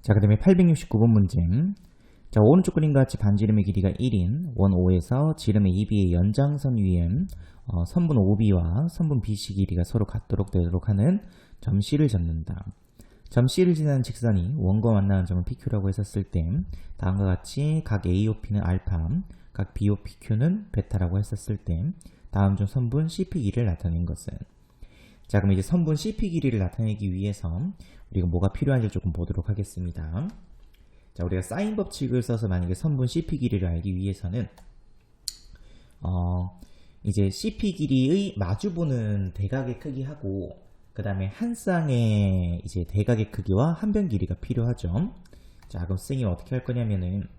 자, 그 다음에 869번 문제. 자, 오른쪽 그림과 같이 반지름의 길이가 1인 원 O에서 지름의 2B의 연장선 위에 선분 OB와 선분 BC 길이가 서로 같도록 되도록 하는 점 C를 잡는다. 점 C를 지나는 직선이 원과 만나는 점을 PQ라고 했었을 때 다음과 같이 각 AOP는 알파, 각 BOPQ는 베타라고 했었을 때 다음 중 선분 CP 길이를 나타낸 것은. 자, 그럼 이제 선분 CP 길이를 나타내기 위해서 우리가 뭐가 필요한지 조금 보도록 하겠습니다. 자, 우리가 사인 법칙을 써서 만약에 선분 CP 길이를 알기 위해서는 이제 CP 길이의 마주보는 대각의 크기하고 그 다음에 한 쌍의 이제 대각의 크기와 한 변 길이가 필요하죠. 자, 그럼 선생님이 어떻게 할 거냐면은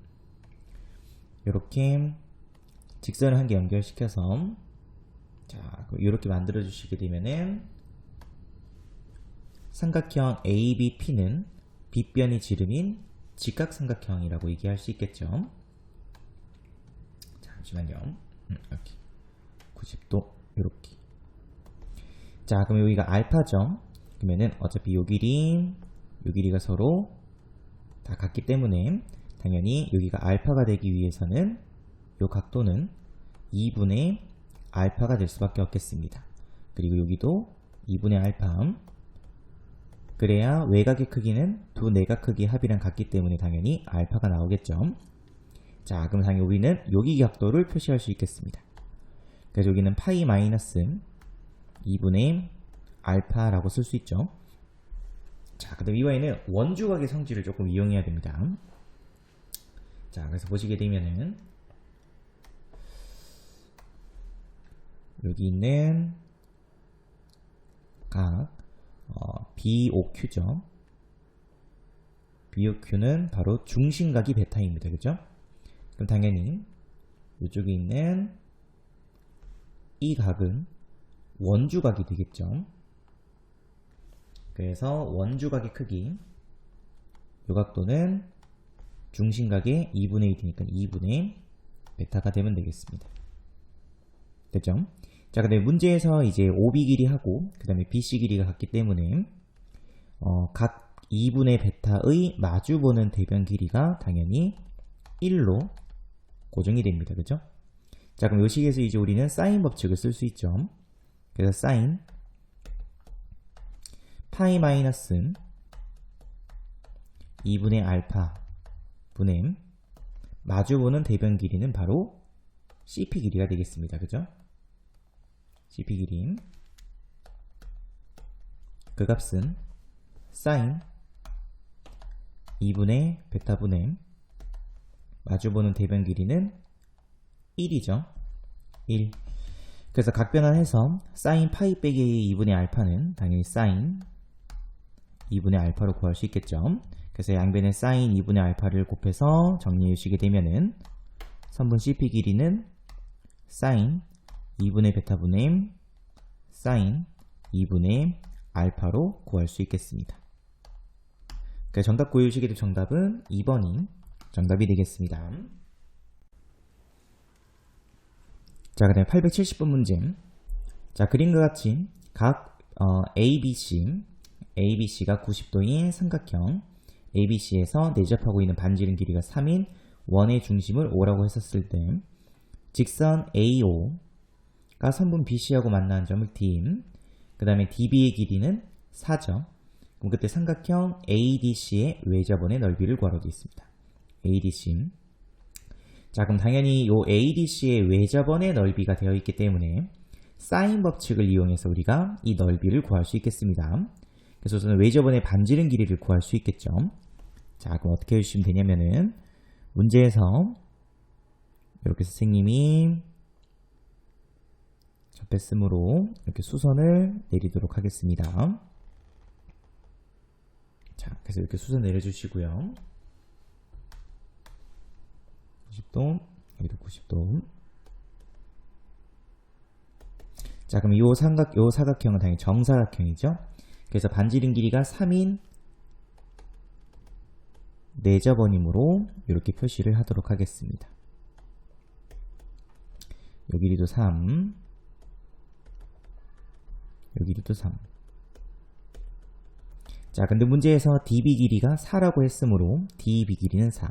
이렇게 직선을 한 개 연결시켜서 자, 이렇게 만들어 주시게 되면은 삼각형 ABP는 빗변이 지름인 직각삼각형이라고 얘기할 수 있겠죠. 잠시만요. 이렇게 90도 이렇게. 자, 그럼 여기가 알파죠. 그러면은 어차피 요 길이가 서로 다 같기 때문에 당연히 여기가 알파가 되기 위해서는 요 각도는 2분의 알파가 될 수밖에 없겠습니다. 그리고 여기도 2분의 알파. 그래야 외곽의 크기는 두 내각 크기의 합이랑 같기 때문에 당연히 알파가 나오겠죠. 자, 그럼 당연히 우리는 여기 각도를 표시할 수 있겠습니다. 그래서 여기는 파이 마이너스 2분의 알파라고 쓸 수 있죠. 자, 그 다음 이번에는 원주각의 성질을 조금 이용해야 됩니다. 자, 그래서 보시게 되면은 여기 있는 각 BOQ죠. BOQ는 바로 중심각이 베타입니다. 그죠? 그럼 당연히 이쪽에 있는 이 각은 원주각이 되겠죠. 그래서 원주각의 크기 이 각도는 중심각의 2분의 1이니까 2분의 베타가 되면 되겠습니다. 됐죠? 자, 그 다음에 문제에서 이제 OB 길이하고 그 다음에 BC 길이가 같기 때문에 각 2분의 베타의 마주보는 대변 길이가 당연히 1로 고정이 됩니다. 그죠? 자, 그럼 이 식에서 이제 우리는 사인 법칙을 쓸 수 있죠. 그래서 사인 파이 마이너스 2분의 알파 분의 마주보는 대변 길이는 바로 CP 길이가 되겠습니다. 그죠? CP 길이 그 값은 사인 2분의 베타 분의 마주보는 대변 길이는 1이죠. 1. 그래서 각변환해서 사인 파이 빼기 2분의 알파는 당연히 사인 2분의 알파로 구할 수 있겠죠. 그래서 양변에 사인 2분의 알파를 곱해서 정리해 주시게 되면은 선분 CP 길이는 사인 2분의 베타 분의 사인 2분의 알파로 구할 수 있겠습니다. 그래서 정답 구해주시게 될 정답은 2번이 정답이 되겠습니다. 자, 그 다음에 870번 문제. 자, 그림과 같이 각 ABC가 90도인 삼각형 ABC에서 내접하고 있는 반지름 길이가 3인 원의 중심을 O라고 했었을 때 직선 AO가 선분 BC하고 만나는 점을 D, 그 다음에 DB의 길이는 4죠. 그럼 그때 삼각형 ADC의 외접원의 넓이를 구하라고 되어 있습니다. ADC. 자, 그럼 당연히 이 ADC의 외접원의 넓이가 되어 있기 때문에 사인 법칙을 이용해서 우리가 이 넓이를 구할 수 있겠습니다. 그래서 우선 외접원의 반지름 길이를 구할 수 있겠죠. 자, 그럼 어떻게 해주시면 되냐면은 문제에서 이렇게 선생님이 접했으므로 이렇게 수선을 내리도록 하겠습니다. 자, 그래서 이렇게 수선 내려주시고요. 90도, 여기도 90도. 자, 그럼 요 사각형은 당연히 정사각형이죠. 그래서 반지름 길이가 3인 내접원이므로 이렇게 표시를 하도록 하겠습니다. 요 길이도 3, 요 길이도 3. 자, 근데 문제에서 db 길이가 4라고 했으므로 db 길이는 4.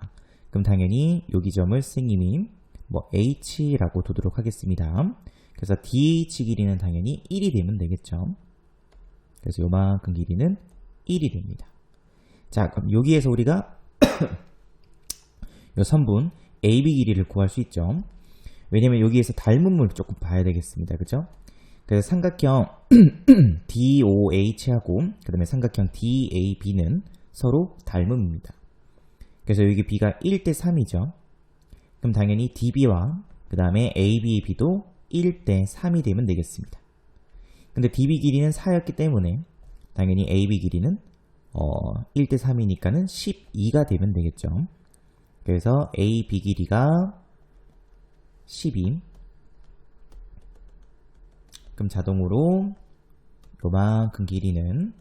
그럼 당연히 여기 점을 선생님이 뭐 h라고 두도록 하겠습니다. 그래서 dh 길이는 당연히 1이 되면 되겠죠. 그래서 요만큼 길이는 1이 됩니다. 자, 그럼 여기에서 우리가 요 선분 AB 길이를 구할 수 있죠. 왜냐면 여기에서 닮은 물 조금 봐야 되겠습니다. 그죠? 그래서 삼각형 DOH하고 그 다음에 삼각형 DAB는 서로 닮음입니다. 그래서 여기 B가 1대 3이죠. 그럼 당연히 DB와 그 다음에 AB의 B도 1대 3이 되면 되겠습니다. 근데 DB 길이는 4였기 때문에 당연히 AB 길이는 1대 3이니까는 12가 되면 되겠죠. 그래서 AB 길이가 12. 그럼 자동으로 요만큼 길이는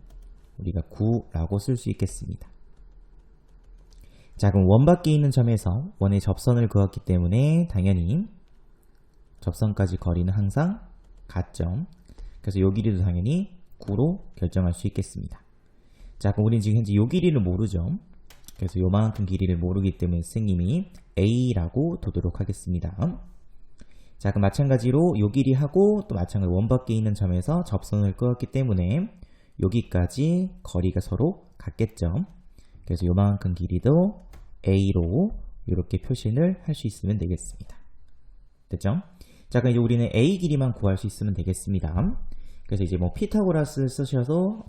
우리가 9라고 쓸 수 있겠습니다. 자, 그럼 원 밖에 있는 점에서 원의 접선을 그었기 때문에 당연히 접선까지 거리는 항상 같죠. 그래서 요 길이도 당연히 9로 결정할 수 있겠습니다. 자, 그럼 우리는 지금 현재 요 길이를 모르죠. 그래서 요만큼 길이를 모르기 때문에 선생님이 A라고 두도록 하겠습니다. 자, 그럼 마찬가지로 요 길이하고 또 마찬가지로 원 밖에 있는 점에서 접선을 그었기 때문에 여기까지 거리가 서로 같겠죠. 그래서 요만큼 길이도 A로 이렇게 표시를 할 수 있으면 되겠습니다. 됐죠? 자, 그럼 이제 우리는 A 길이만 구할 수 있으면 되겠습니다. 그래서 이제 뭐 피타고라스 쓰셔서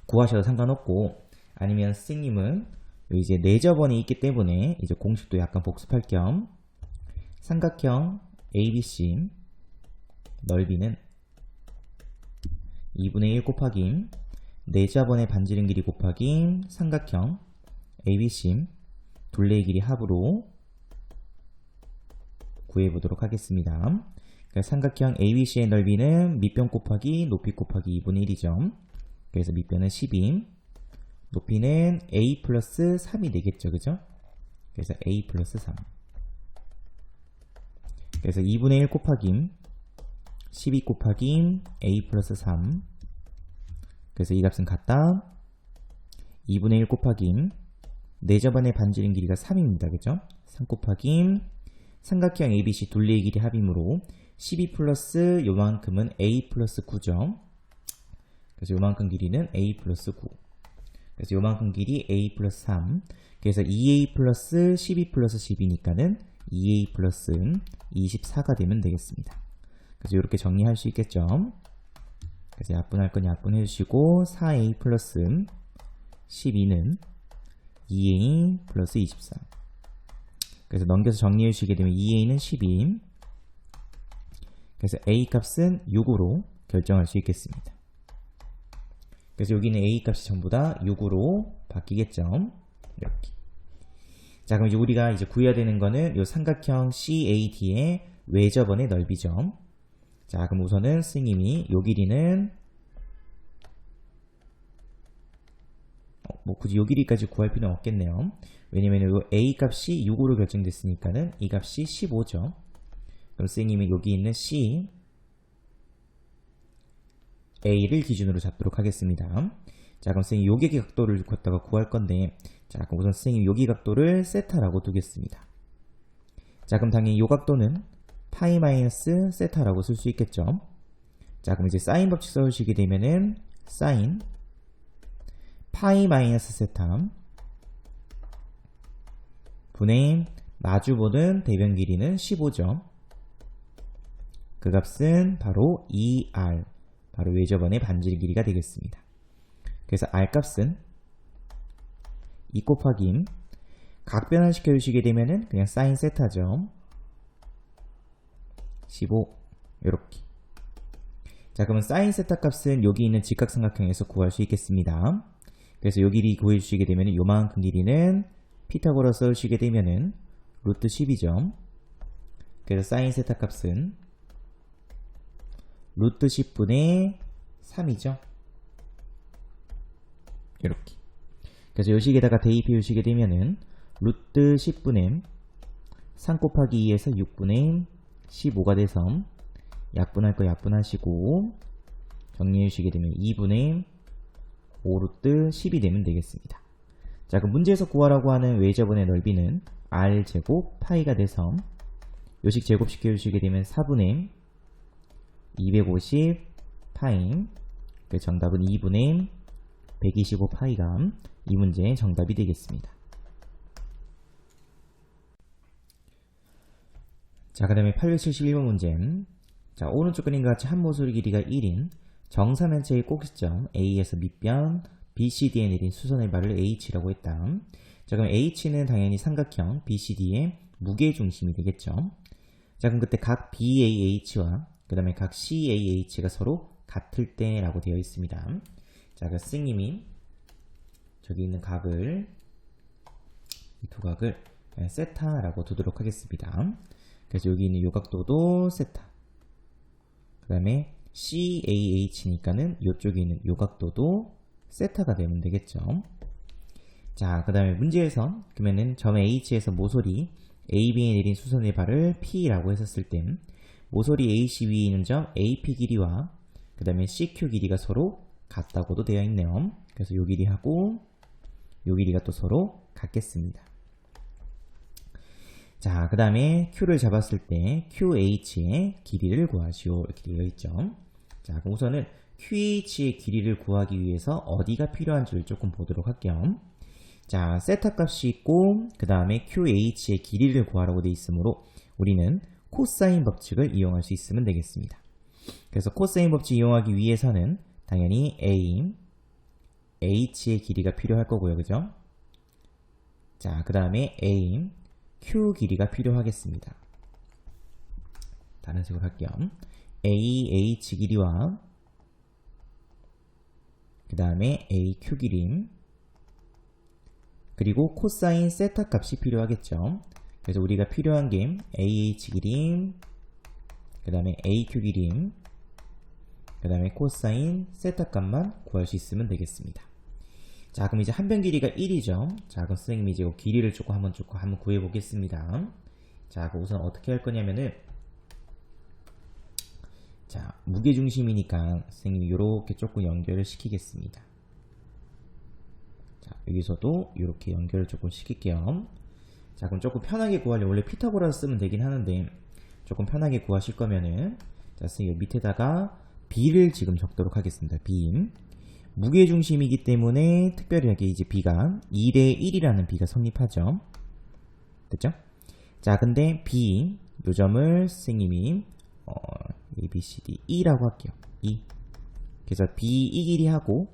구하셔도 상관없고, 아니면 선생님은 이제 내저번에 있기 때문에 이제 공식도 약간 복습할 겸 삼각형 ABC 넓이는 2분의 1 곱하기 내저번의 반지름 길이 곱하기 삼각형 ABC 둘레의 길이 합으로 구해보도록 하겠습니다. 그러니까 삼각형 ABC의 넓이는 밑변 곱하기 높이 곱하기 2분의 1이죠. 그래서 밑변은 12, 높이는 A 플러스 3이 되겠죠. 그죠? 그래서 A 플러스 3. 그래서 2분의 1 곱하기 12 곱하기 A 플러스 3. 그래서 이 값은 같다. 2분의 1 곱하기 내저번의 반지름 길이가 3입니다. 그죠? 3 곱하기 삼각형 ABC 둘레의 길이 합이므로 12 플러스 요만큼은 A 플러스 9죠. 그래서 요만큼 길이는 A 플러스 9. 그래서 요만큼 길이 A 플러스 3. 그래서 2A 플러스 12 플러스 10이니까는 2A 플러스 24가 되면 되겠습니다. 그래서 이렇게 정리할 수 있겠죠. 그래서 약분할 건 약분해 주시고 4A 플러스 12는 2A 플러스 24. 그래서 넘겨서 정리해 주시게 되면 2A는 12. 그래서 A 값은 6으로 결정할 수 있겠습니다. 그래서 여기는 A 값이 전부 다 6으로 바뀌겠죠. 이렇게. 자, 그럼 이제 우리가 이제 구해야 되는 거는 이 삼각형 CAD의 외접원의 넓이죠. 자, 그럼 우선은 선생님이 요 길이는 뭐 굳이 요 길이까지 구할 필요는 없겠네요. 왜냐면 요 A 값이 6으로 결정됐으니까는 이 값이 15죠. 그럼 선생님이 여기 있는 C A를 기준으로 잡도록 하겠습니다. 자, 그럼 선생님 요기 각도를 갖다가 구할 건데, 자, 그럼 우선 선생님 요기 각도를 세타라고 두겠습니다. 자, 그럼 당연히 요 각도는 파이 마이너스 세타라고 쓸 수 있겠죠. 자, 그럼 이제 사인 법칙 써주시게 되면은 사인 파이 마이너스 세타 분의 마주보는 대변 길이는 15죠. 그 값은 바로 2R, 바로 외접원의 반지름 길이가 되겠습니다. 그래서 R 값은 2 곱하기 각변환 시켜주시게 되면은 그냥 사인 세타죠. 15 이렇게. 자, 그러면 사인 세타 값은 여기 있는 직각삼각형에서 구할 수 있겠습니다. 그래서 요 길이 구해주시게 되면 요만큼 길이는 피타고라스 써주시게 되면은 루트 10이죠. 그래서 사인 세타 값은 루트 10분의 3이죠. 이렇게. 그래서 요 식에다가 대입해 주시게 되면은 루트 10분의 3 곱하기 2에서 6분의 15가 돼서 약분할 거 약분하시고 정리해 주시게 되면 2분의 5루트 10이 되면 되겠습니다. 자, 그럼 문제에서 구하라고 하는 외접원의 넓이는 r제곱 파이가 돼서 요식 제곱시켜 주시게 되면 4분의 250 파이, 그 정답은 2분의 125 파이가 이 문제의 정답이 되겠습니다. 자, 그 다음에 871번 문제. 자, 오른쪽 그림과 같이 한 모서리 길이가 1인 정사면체의 꼭지점 A에서 밑변 BCD에 내린 수선의 발을 H라고 했다. 자, 그럼 H는 당연히 삼각형 BCD의 무게중심이 되겠죠. 자, 그럼 그때 각 BAH와 그 다음에 각 CAH가 서로 같을 때라고 되어 있습니다. 자, 그 선생님이 저기 있는 각을, 이 두 각을 세타라고 두도록 하겠습니다. 그래서 여기 있는 요 각도도 세타, 그 다음에 CAH니까는 이쪽에 있는 요 각도도 세타가 되면 되겠죠. 자, 그 다음에 문제에서 그러면은 점 H에서 모서리 AB에 내린 수선의 발을 P라고 했었을 땐 모서리 AC 위에 있는 점 AP 길이와 그 다음에 CQ 길이가 서로 같다고도 되어 있네요. 그래서 요 길이하고 요 길이가 또 서로 같겠습니다. 자, 그 다음에 Q를 잡았을 때 QH의 길이를 구하시오 이렇게 되어 있죠. 자, 그럼 우선은 QH의 길이를 구하기 위해서 어디가 필요한지를 조금 보도록 할게요. 자, 세타 값이 있고 그 다음에 QH의 길이를 구하라고 되어 있으므로 우리는 코사인 법칙을 이용할 수 있으면 되겠습니다. 그래서 코사인 법칙 이용하기 위해서는 당연히 A, H의 길이가 필요할 거고요. 그죠? 자, 그 다음에 A, Q 길이가 필요하겠습니다. 다른 식으로 할게요. AH 길이와 그 다음에 AQ 길이, 그리고 코사인 세타 값이 필요하겠죠. 그래서 우리가 필요한 게 AH 길이, 그 다음에 AQ 길이, 그 다음에 코사인 세타 값만 구할 수 있으면 되겠습니다. 자, 그럼 이제 한 변 길이가 1이죠. 자, 그럼 선생님이 이제 길이를 조금 한번 구해 보겠습니다. 자, 그럼 우선 어떻게 할 거냐면은, 자, 무게중심이니까 선생님이 이렇게 조금 연결을 시키겠습니다. 자, 여기서도 이렇게 연결을 조금 시킬게요. 자, 그럼 조금 편하게 구하려면 원래 피타고라스 쓰면 되긴 하는데 조금 편하게 구하실 거면은, 자, 선생님 밑에다가 B를 지금 적도록 하겠습니다. B. 무게중심이기 때문에 특별하게 이제 B가 2대 1이라는 B가 성립하죠. 됐죠? 자, 근데 B, 요 점을 선생님이 A, B, C, D, E라고 할게요. E. 그래서 B 이 길이하고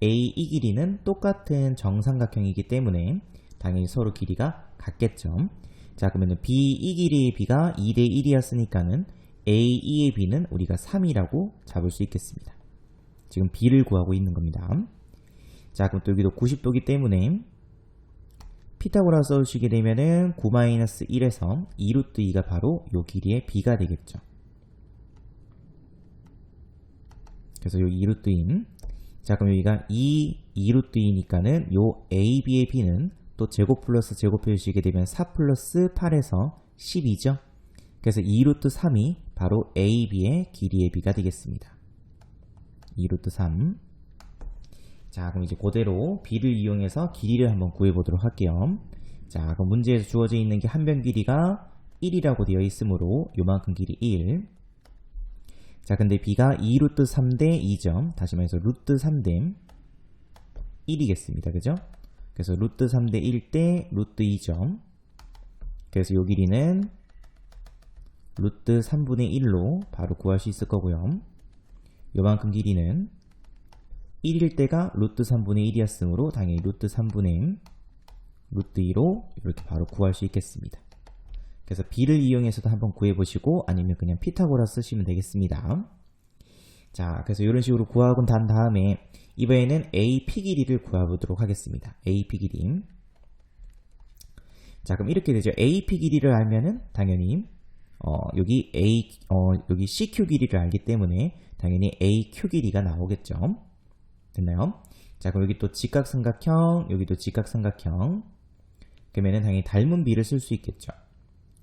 A 이 길이는 똑같은 정삼각형이기 때문에 당연히 서로 길이가 같겠죠. 자, 그러면 B 이 길이의 B가 2대 1이었으니까는 A, E의 B는 우리가 3이라고 잡을 수 있겠습니다. 지금 B를 구하고 있는 겁니다. 자, 그럼 또 여기도 90도기 때문에 피타고라스 써주시게 되면은 9-1에서 2루트 2가 바로 요 길이의 B가 되겠죠. 그래서 요 2루트 2. 자, 그럼 여기가 2루트 2니까는 요 AB의 B는 또 제곱 플러스 제곱 해주시게 되면 4 플러스 8에서 12죠. 그래서 2루트 3이 바로 AB의 길이의 B가 되겠습니다. 2루트 3. 자, 그럼 이제 그대로 B를 이용해서 길이를 한번 구해보도록 할게요. 자, 그럼 문제에서 주어져 있는 게 한 변 길이가 1이라고 되어 있으므로 요만큼 길이 1. 자, 근데 B가 2루트 3대 2점, 다시 말해서 루트 3대 1이겠습니다. 그죠? 그래서 루트 3대 1대 루트 2점. 그래서 요 길이는 루트 3분의 1로 바로 구할 수 있을 거고요. 요만큼 길이는 1일 때가 루트 3분의 1이었으므로 당연히 루트 3분의 루트 2로 이렇게 바로 구할 수 있겠습니다. 그래서 B를 이용해서도 한번 구해보시고 아니면 그냥 피타고라스 쓰시면 되겠습니다. 자, 그래서 이런 식으로 구하고 난 다음에 이번에는 AP 길이를 구해보도록 하겠습니다. AP 길이. 자, 그럼 이렇게 되죠. AP 길이를 알면은 당연히 여기 CQ 길이를 알기 때문에 당연히 AQ 길이가 나오겠죠. 됐나요? 자, 그럼 여기 또 직각삼각형, 여기도 직각삼각형. 그러면은 당연히 닮은 B를 쓸 수 있겠죠.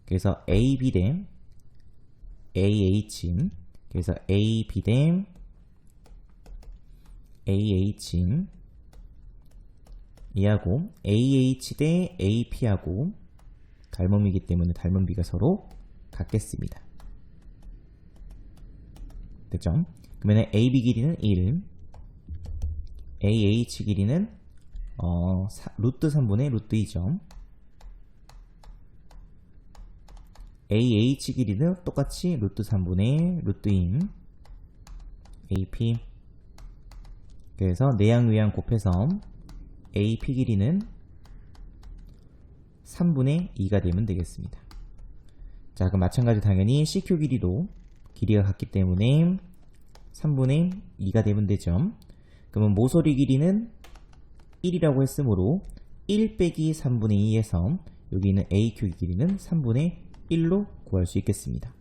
그래서 AB 대 AH, 그래서 AB 대 AH 얘하고 AH 대 AP하고 닮음이기 때문에 닮음비가 서로 같겠습니다. 됐죠? 그러면 AB 길이는 1, AH 길이는 루트 3분의 루트 2점, AH 길이는 똑같이 루트 3분의 루트 2 AP. 그래서 내양 외양 곱해서 AP 길이는 3분의 2가 되면 되겠습니다. 자, 그럼 마찬가지 당연히 CQ 길이도 길이가 같기 때문에 3분의 2가 되면 되죠. 그러면 모서리 길이는 1이라고 했으므로 1 빼기 3분의 2에서 여기 있는 AQ 길이는 3분의 1로 구할 수 있겠습니다.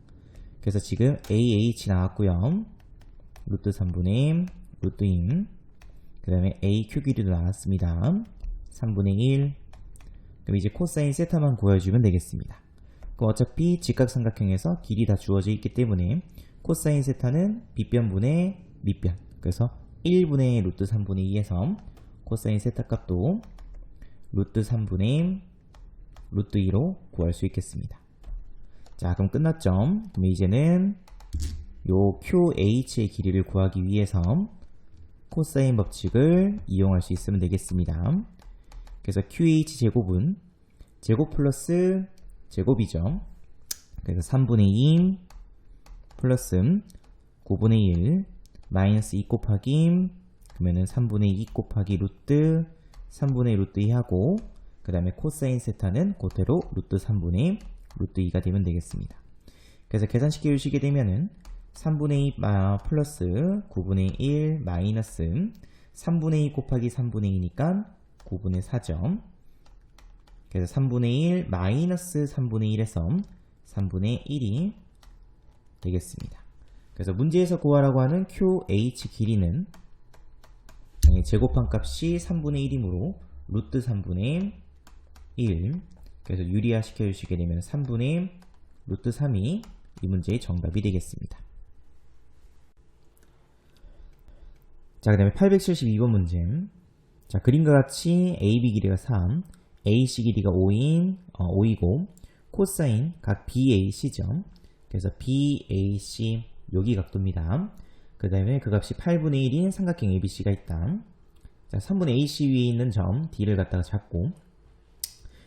그래서 지금 AH 나왔고요. 루트 3분의 루트 2, 그 다음에 AQ 길이도 나왔습니다. 3분의 1. 그럼 이제 코사인 세타만 구해주면 되겠습니다. 그럼 어차피 직각삼각형에서 길이 다 주어져 있기 때문에 코사인 세타는 빗변분의 밑변, 그래서 1분의 루트 3분의 2에서 코사인 세타 값도 루트 3분의 루트 2로 구할 수 있겠습니다. 자, 그럼 끝났죠? 그럼 이제는 요 QH의 길이를 구하기 위해서 코사인 법칙을 이용할 수 있으면 되겠습니다. 그래서 QH 제곱은 제곱 플러스 제곱이죠. 그래서 3분의 2 플러스 9분의 1 마이너스 2 곱하기, 그러면은 3분의 2 곱하기 루트 3분의 루트 2 하고, 그 다음에 코사인 세타는 그대로 루트 3분의 루트 2가 되면 되겠습니다. 그래서 계산시켜 주시게 되면은 3분의 2 플러스 9분의 1 마이너스 3분의 2 곱하기 3분의 2니까 9분의 4점. 그래서 3분의 1 마이너스 3분의 1에서 3분의 1이 되겠습니다. 그래서 문제에서 구하라고 하는 QH 길이는 제곱한 값이 3분의 1이므로 루트 3분의 1, 그래서 유리화 시켜주시게 되면 3분의 루트 3이 이 문제의 정답이 되겠습니다. 자, 그 다음에 872번 문제. 자, 그림과 같이 AB 길이가 3, AC 길이가 5이고 코사인 각 BAC죠. 그래서 BAC 여기 각도입니다. 그 다음에 그 값이 8분의 1인 삼각형 ABC가 있다. 자, 선분 AC 위에 있는 점 D를 갖다가 잡고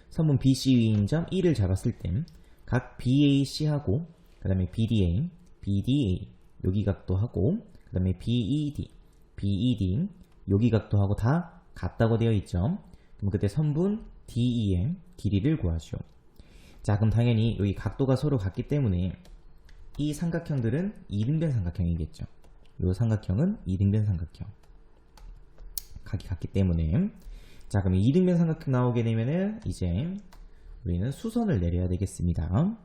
선분 BC 위에 있는 점 E를 잡았을 때 각 BAC하고 그 다음에 BDA, BDA 여기 각도하고 그 다음에 BED, BED 여기 각도하고 다 같다고 되어 있죠. 그럼 그때 선분 DE의 길이를 구하죠. 자, 그럼 당연히 여기 각도가 서로 같기 때문에 이 삼각형들은 이등변 삼각형이겠죠. 이 삼각형은 이등변 삼각형. 각이 같기 때문에. 자, 그럼 이등변 삼각형 나오게 되면은 이제 우리는 수선을 내려야 되겠습니다.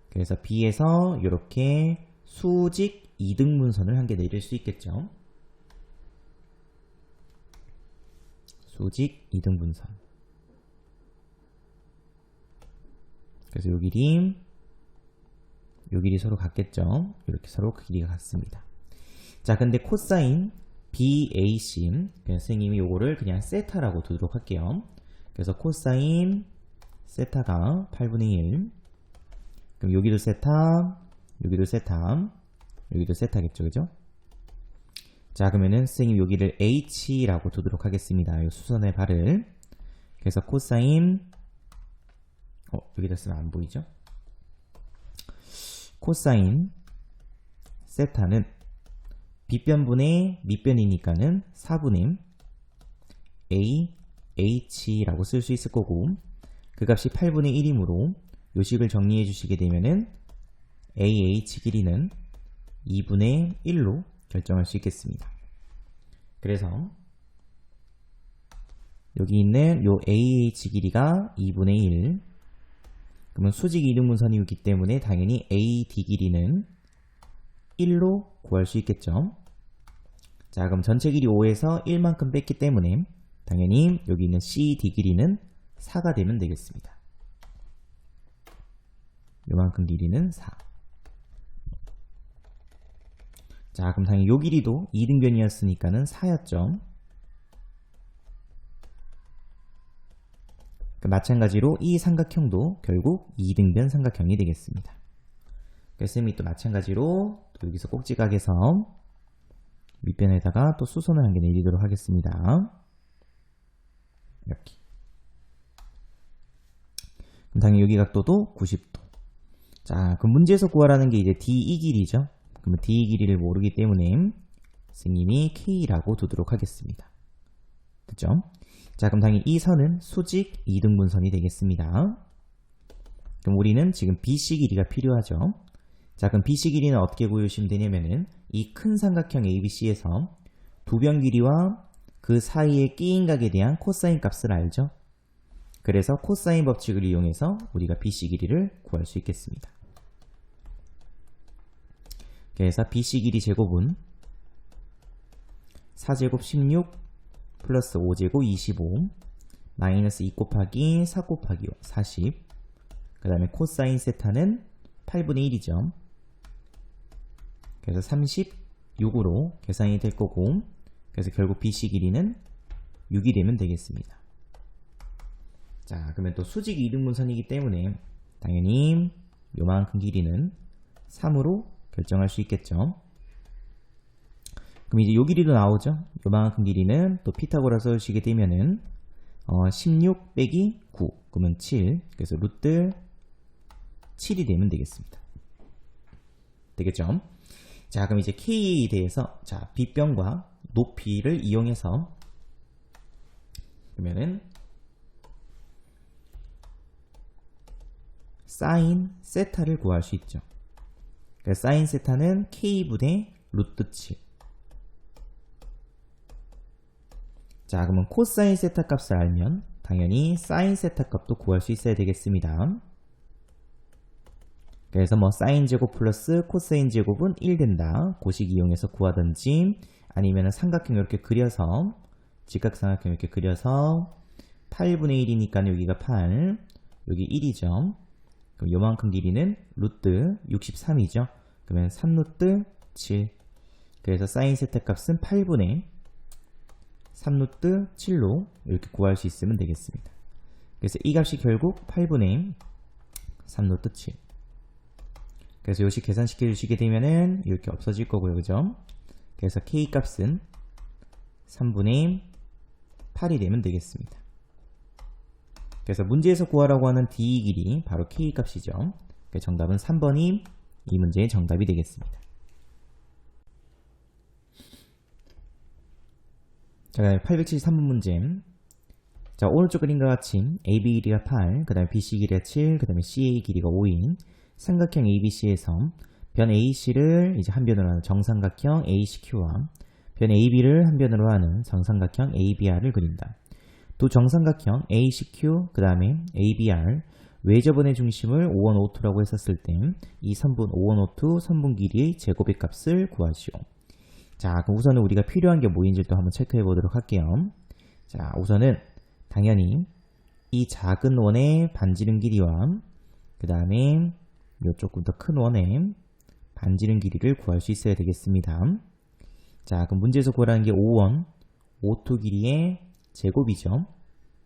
그래서 B에서 이렇게 수직 이등분선을 한 개 내릴 수 있겠죠. 수직 이등분선. 그래서 요 길이 서로 같겠죠. 이렇게 서로 그 길이가 같습니다. 자, 근데 코사인 BAC, 그냥 선생님이 요거를 그냥 세타라고 두도록 할게요. 그래서 코사인 세타가 8분의 1. 그럼 여기도 세타, 여기도 세타, 여기도 세타겠죠, 그죠? 자, 그러면은 선생님 여기를 H라고 두도록 하겠습니다. 이 수선의 발을. 그래서 코사인, 여기다 쓰면 안 보이죠? 코사인 세타는 빗변분의 밑변이니까는 4분의 AH라고 쓸 수 있을 거고, 그 값이 8분의 1이므로 요식을 정리해 주시게 되면은 AH 길이는 2분의 1로 결정할 수 있겠습니다. 그래서 여기 있는 요 AH 길이가 2분의 1. 그러면 수직 이등분선이기 때문에 당연히 AD 길이는 1로 구할 수 있겠죠. 자, 그럼 전체 길이 5에서 1만큼 뺐기 때문에 당연히 여기 있는 CD 길이는 4가 되면 되겠습니다. 요만큼 길이는 4. 자, 그럼 당연히 요 길이도 2등변이었으니까는 4였죠. 마찬가지로 이 삼각형도 결국 2등변 삼각형이 되겠습니다. 그래서 쌤이 또 마찬가지로 또 여기서 꼭지각에서 밑변에다가 또 수선을 한 개 내리도록 하겠습니다. 이렇게. 그럼 당연히 여기 각도도 90도. 자, 그럼 문제에서 구하라는 게 이제 D2 길이죠. 그러면 D2 길이를 모르기 때문에 선생님이 K라고 두도록 하겠습니다. 됐죠? 자, 그럼 당연히 이 선은 수직 2등분선이 되겠습니다. 그럼 우리는 지금 BC 길이가 필요하죠. 자, 그럼 BC 길이는 어떻게 구해주시면 되냐면은 이 큰 삼각형 ABC에서 두 변 길이와 그 사이의 끼인 각에 대한 코사인 값을 알죠. 그래서 코사인 법칙을 이용해서 우리가 BC 길이를 구할 수 있겠습니다. 그래서 BC 길이 제곱은 4제곱 16 플러스 5제곱 25 마이너스 2 곱하기 4 곱하기 5 40 그 다음에 코사인 세타는 8분의 1이죠. 그래서 36으로 계산이 될 거고 그래서 결국 BC 길이는 6이 되면 되겠습니다. 자, 그러면 또 수직 2등분선이기 때문에 당연히 요만큼 길이는 3으로 결정할 수 있겠죠. 그럼 이제 요 길이도 나오죠. 요만큼 길이는 또 피타고라스 쓰시게 되면은 16 빼기 9 그러면 7 그래서 루트 7이 되면 되겠습니다. 되겠죠? 자, 그럼 이제 K에 대해서 자 빗변과 높이를 이용해서 그러면은 사인 세타를 구할 수 있죠. 그래서 사인 세타는 K분의 루트 7. 자, 그러면 코사인 세타 값을 알면 당연히 사인 세타 값도 구할 수 있어야 되겠습니다. 그래서 뭐 사인 제곱 플러스 코사인 제곱은 1 된다. 고식 이용해서 구하든지 아니면 삼각형 이렇게 그려서 직각삼각형 이렇게 그려서 8분의 1이니까 여기가 8 여기 1이죠. 그럼 요만큼 길이는 루트 63이죠. 그러면 3루트 7 그래서 사인 세타 값은 8분의 3루트 7로 이렇게 구할 수 있으면 되겠습니다. 그래서 이 값이 결국 8분의 3루트 7 그래서 요식 계산시켜 주시게 되면은 이렇게 없어질 거고요. 그죠? 그래서 K 값은 3분의 8이 되면 되겠습니다. 그래서 문제에서 구하라고 하는 D 길이 바로 K 값이죠. 그래서 정답은 3번이 이 문제의 정답이 되겠습니다. 자, 그 다음에 873번 문제. 자, 오른쪽 그림과 같이 AB 길이가 8, 그 다음에 BC 길이가 7, 그 다음에 CA 길이가 5인 삼각형 ABC에서 변 AC를 이제 한 변으로 하는 정삼각형 ACQ와 변 AB를 한 변으로 하는 정삼각형 ABR을 그린다. 두 정삼각형 ACQ 그 다음에 ABR 외접원의 중심을 5원 5투라고 했었을 때 이 선분 5원 5투 선분 길이의 제곱의 값을 구하시오. 자, 그럼 우선은 우리가 필요한 게 뭐인지 또 한번 체크해 보도록 할게요. 자, 우선은 당연히 이 작은 원의 반지름 길이와 그 다음에 요 조금 더 큰 원의 반지름 길이를 구할 수 있어야 되겠습니다. 자, 그럼 문제에서 구하라는 게 5원 5투 길이의 제곱이죠.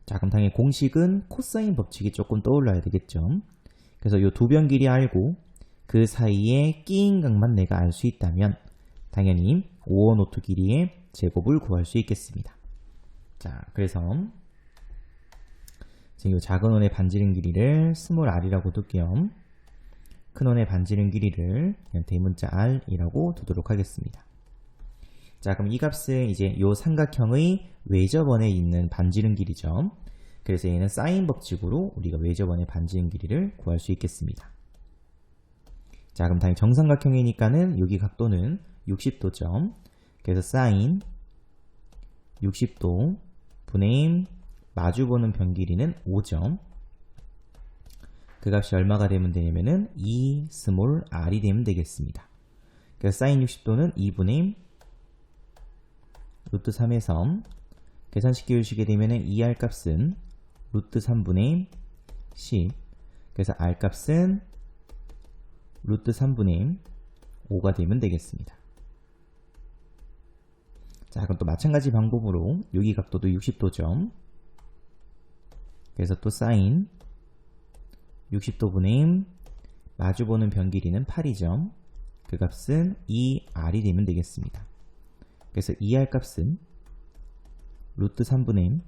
자, 그럼 당연히 공식은 코사인 법칙이 조금 떠올라야 되겠죠. 그래서 요 두 변 길이 알고 그 사이에 끼인 각만 내가 알 수 있다면 당연히 5원 5투 길이의 제곱을 구할 수 있겠습니다. 자, 그래서 지금 이 작은 원의 반지름 길이를 스몰 r이라고 둘게요. 큰 원의 반지름 길이를 그냥 대문자 r이라고 두도록 하겠습니다. 자, 그럼 이 값은 이제 이 삼각형의 외접원에 있는 반지름 길이죠. 그래서 얘는 사인 법칙으로 우리가 외접원의 반지름 길이를 구할 수 있겠습니다. 자, 그럼 당연히 정삼각형이니까는 여기 각도는 60도죠. 그래서 사인 60도 분의 마주보는 변 길이는 5점. 그 값이 얼마가 되면 되냐면은 2 스몰 r이 되면 되겠습니다. 그래서 사인 60도는 2분의 루트 3에서 계산시켜 주시게 되면은 2r 값은 루트 3분의 10 그래서 r 값은 루트 3분의 5가 되면 되겠습니다. 자, 그럼 또 마찬가지 방법으로 여기 각도도 60도죠. 그래서 또 사인 60도분의 마주보는 변 길이는 8이죠. 그 값은 2r이 되면 되겠습니다. 그래서 2r 값은 루트 3분의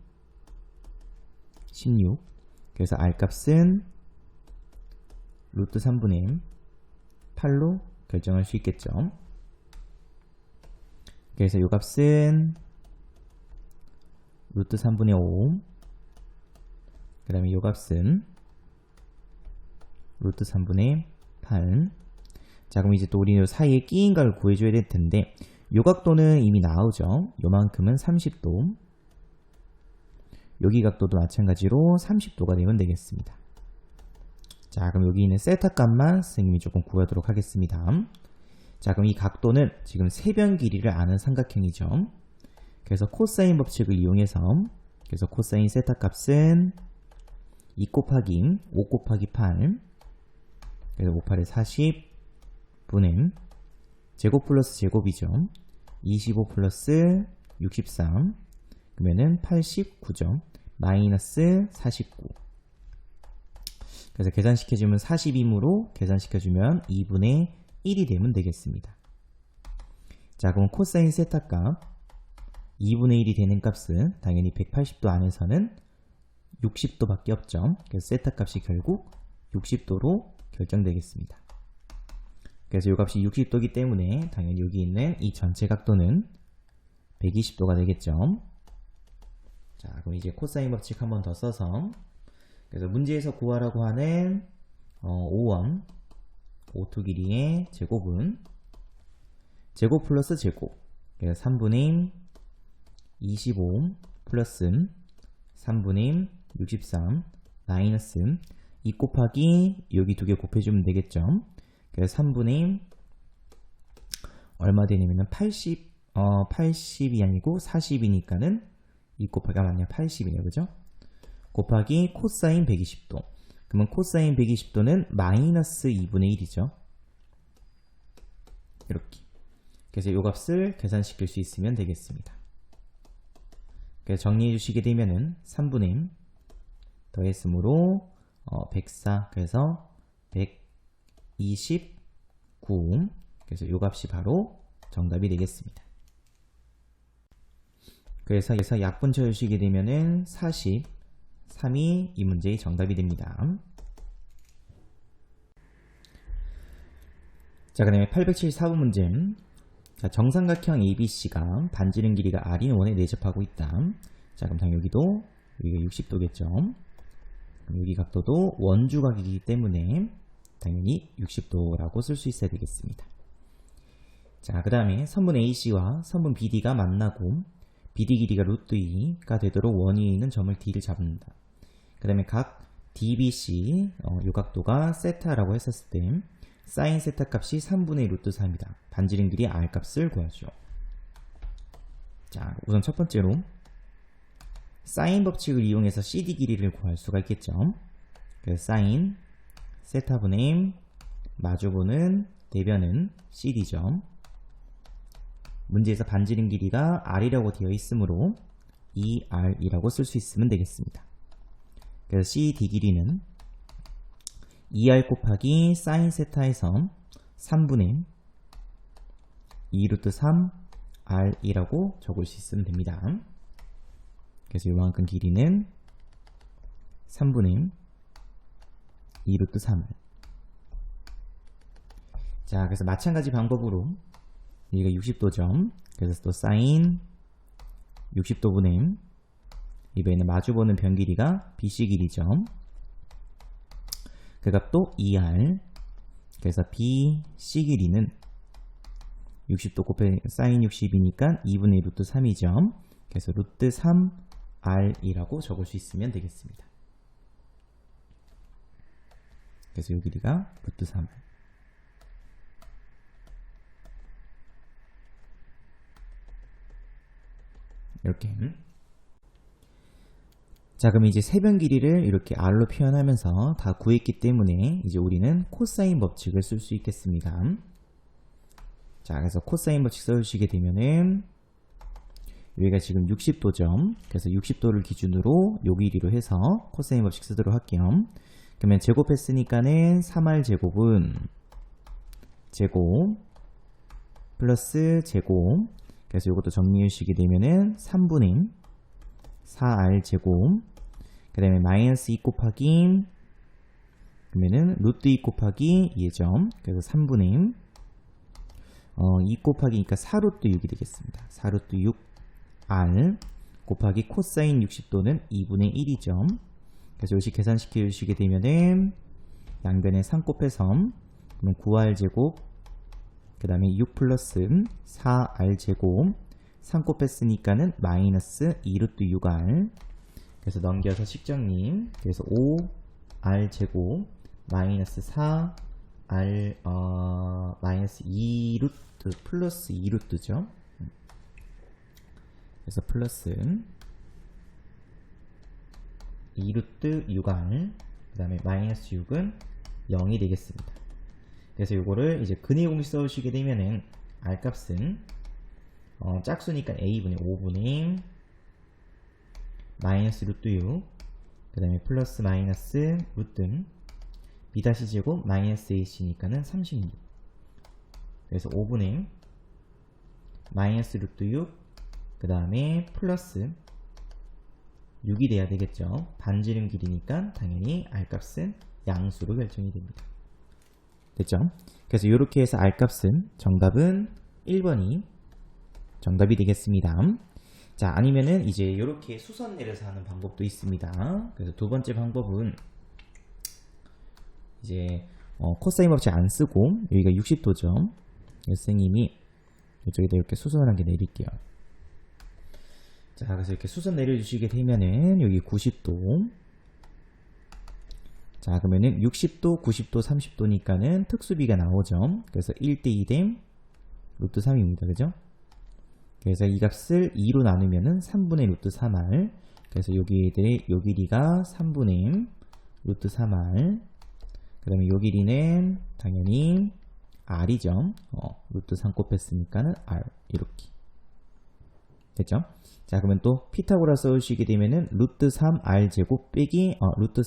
16. 그래서 r 값은 루트 3분의 8로 결정할 수 있겠죠. 그래서 이 값은 루트 3분의 5. 그 다음에 이 값은 루트 3분의 8. 자, 그럼 이제 또 우리는 사이에 끼인 걸 구해줘야 될 텐데, 요 각도는 이미 나오죠. 요만큼은 30도. 여기 각도도 마찬가지로 30도가 되면 되겠습니다. 자, 그럼 여기 있는 세타 값만 선생님이 조금 구하도록 하겠습니다. 자, 그럼 이 각도는 지금 세변 길이를 아는 삼각형이죠. 그래서 코사인 법칙을 이용해서, 그래서 코사인 세타 값은 2 곱하기 5 곱하기 8. 그래서 5, 8에 40분의 제곱 플러스 제곱이죠. 25 플러스 63. 그러면은 89죠. 마이너스 49. 그래서 계산시켜주면 40이므로 계산시켜주면 2분의 1이 되면 되겠습니다. 자, 그럼 코사인 세타 값 2분의 1이 되는 값은 당연히 180도 안에서는 60도밖에 없죠. 그래서 세타 값이 결국 60도로 결정되겠습니다. 그래서 이 값이 60도이기 때문에 당연히 여기 있는 이 전체 각도는 120도가 되겠죠. 자, 그럼 이제 코사인 법칙 한 번 더 써서, 그래서 문제에서 구하라고 하는 5원 오토 길이의 제곱은 제곱 플러스 제곱, 그래서 3분의 25 플러스 3분의 63 마이너스 2 곱하기 여기 두 개 곱해주면 되겠죠. 그래서 3분의 얼마 되냐면은 80이 아니고 40이니까는 2 곱하기가 맞냐 80이네요. 그죠? 곱하기 코사인 120도. 그러면 코사인 120도는 마이너스 2분의 1이죠. 이렇게. 그래서 이 값을 계산시킬 수 있으면 되겠습니다. 그래서 정리해 주시게 되면은 3분의 더했으므로 104. 그래서 129. 그래서 이 값이 바로 정답이 되겠습니다. 그래서 약분 쳐주시게 되면은 43이 이 문제의 정답이 됩니다. 자, 그 다음에 874번 문제. 자, 정삼각형 ABC가 반지름 길이가 R인 원에 내접하고 있다. 자, 그럼 당연히 여기가 60도겠죠. 그럼 여기 각도도 원주각이기 때문에 당연히 60도라고 쓸 수 있어야 되겠습니다. 자, 그 다음에 선분 AC와 선분 BD가 만나고 BD 길이가 루트 2가 되도록 원위에 있는 점을 D를 잡는다. 그 다음에 각 DBC 요 각도가 세타라고 했었을 때 사인 세타 값이 3분의 루트 3이다. 반지름 길이 R 값을 구하죠. 자, 우선 첫 번째로 사인 법칙을 이용해서 CD 길이를 구할 수가 있겠죠. 그래서 사인 세타분의 마주보는 대변은 CD죠. 문제에서 반지름 길이가 R이라고 되어 있으므로 2R이라고 쓸 수 있으면 되겠습니다. 그래서 CD 길이는 2R 곱하기 사인 세타에서 3분의 2 루트 3R이라고 적을 수 있으면 됩니다. 그래서 이만큼 길이는 3분의 2 루트 3R. 자, 그래서 마찬가지 방법으로 여기가 60도죠. 그래서 또 사인 60도분의 이번에는 마주보는 변 길이가 BC 길이죠. 그 값도 2R. 그래서 BC 길이는 60도 곱해 사인 60이니까 2분의 1 루트 3이죠. 그래서 루트 3R이라고 적을 수 있으면 되겠습니다. 그래서 이 길이가 루트 3R. 이렇게. 자, 그럼 이제 세변 길이를 이렇게 R로 표현하면서 다 구했기 때문에 이제 우리는 코사인 법칙을 쓸 수 있겠습니다. 자, 그래서 코사인 법칙 써주시게 되면은 여기가 지금 60도죠. 그래서 60도를 기준으로 요 길이로 해서 코사인 법칙 쓰도록 할게요. 그러면 제곱했으니까는 3r 제곱은 제곱 플러스 제곱, 그래서 이것도 정리해주시게 되면은 3분의 4r 제곱, 그 다음에 마이너스 2 곱하기 그러면은 루트 2 곱하기 2점, 그래서 3분의 2 곱하기니까 4루트 6이 되겠습니다. 4루트 6r 곱하기 코사인 60도는 2분의 1이죠. 그래서 요식 계산시켜 주시게 되면은 양변에 3 곱해서 그러면 9r 제곱, 그 다음에 6 플러스 4r 제곱, 3 곱했으니까는 마이너스 2루트 6r, 그래서 넘겨서 식정림, 그래서 5r 제곱 마이너스 4r 마이너스 2루트 플러스 2루트죠. 그래서 플러스 2루트 6r, 그 다음에 마이너스 6은 0이 되겠습니다. 그래서 요거를 이제 근의 공식 써주시게 되면은 r 값은 짝수니까 a분의 5분의 마이너스 루트 6, 그 다음에 플러스 마이너스 루트 b 다시 제곱 마이너스 ac니까는 36, 그래서 5분의 마이너스 루트 6, 그 다음에 플러스 6이 돼야 되겠죠. 반지름 길이니까 당연히 r 값은 양수로 결정이 됩니다. 됐죠? 그래서 이렇게 해서 r 값은 정답은 1번이 정답이 되겠습니다. 자, 아니면은 이제 이렇게 수선 내려서 하는 방법도 있습니다. 그래서 두 번째 방법은 이제 코사인 법칙 안 쓰고 여기가 60도죠. 선생님이 이쪽에다 이렇게 수선을 한 개 내릴게요. 자, 그래서 이렇게 수선 내려주시게 되면은 여기 90도, 자, 그러면은 60도, 90도, 30도니까는 특수비가 나오죠. 그래서 1대2 대 루트 3입니다. 그죠? 그래서 이 값을 2로 나누면은 3분의 루트 3r, 그래서 요 길이가 3분의 루트 3r, 그 다음에 요 길이는 당연히 r이죠. 루트 3 곱했으니까는 r, 이렇게 됐죠? 자, 그러면 또 피타고라 써주시게 되면은 루트 3r 제곱 빼기 루트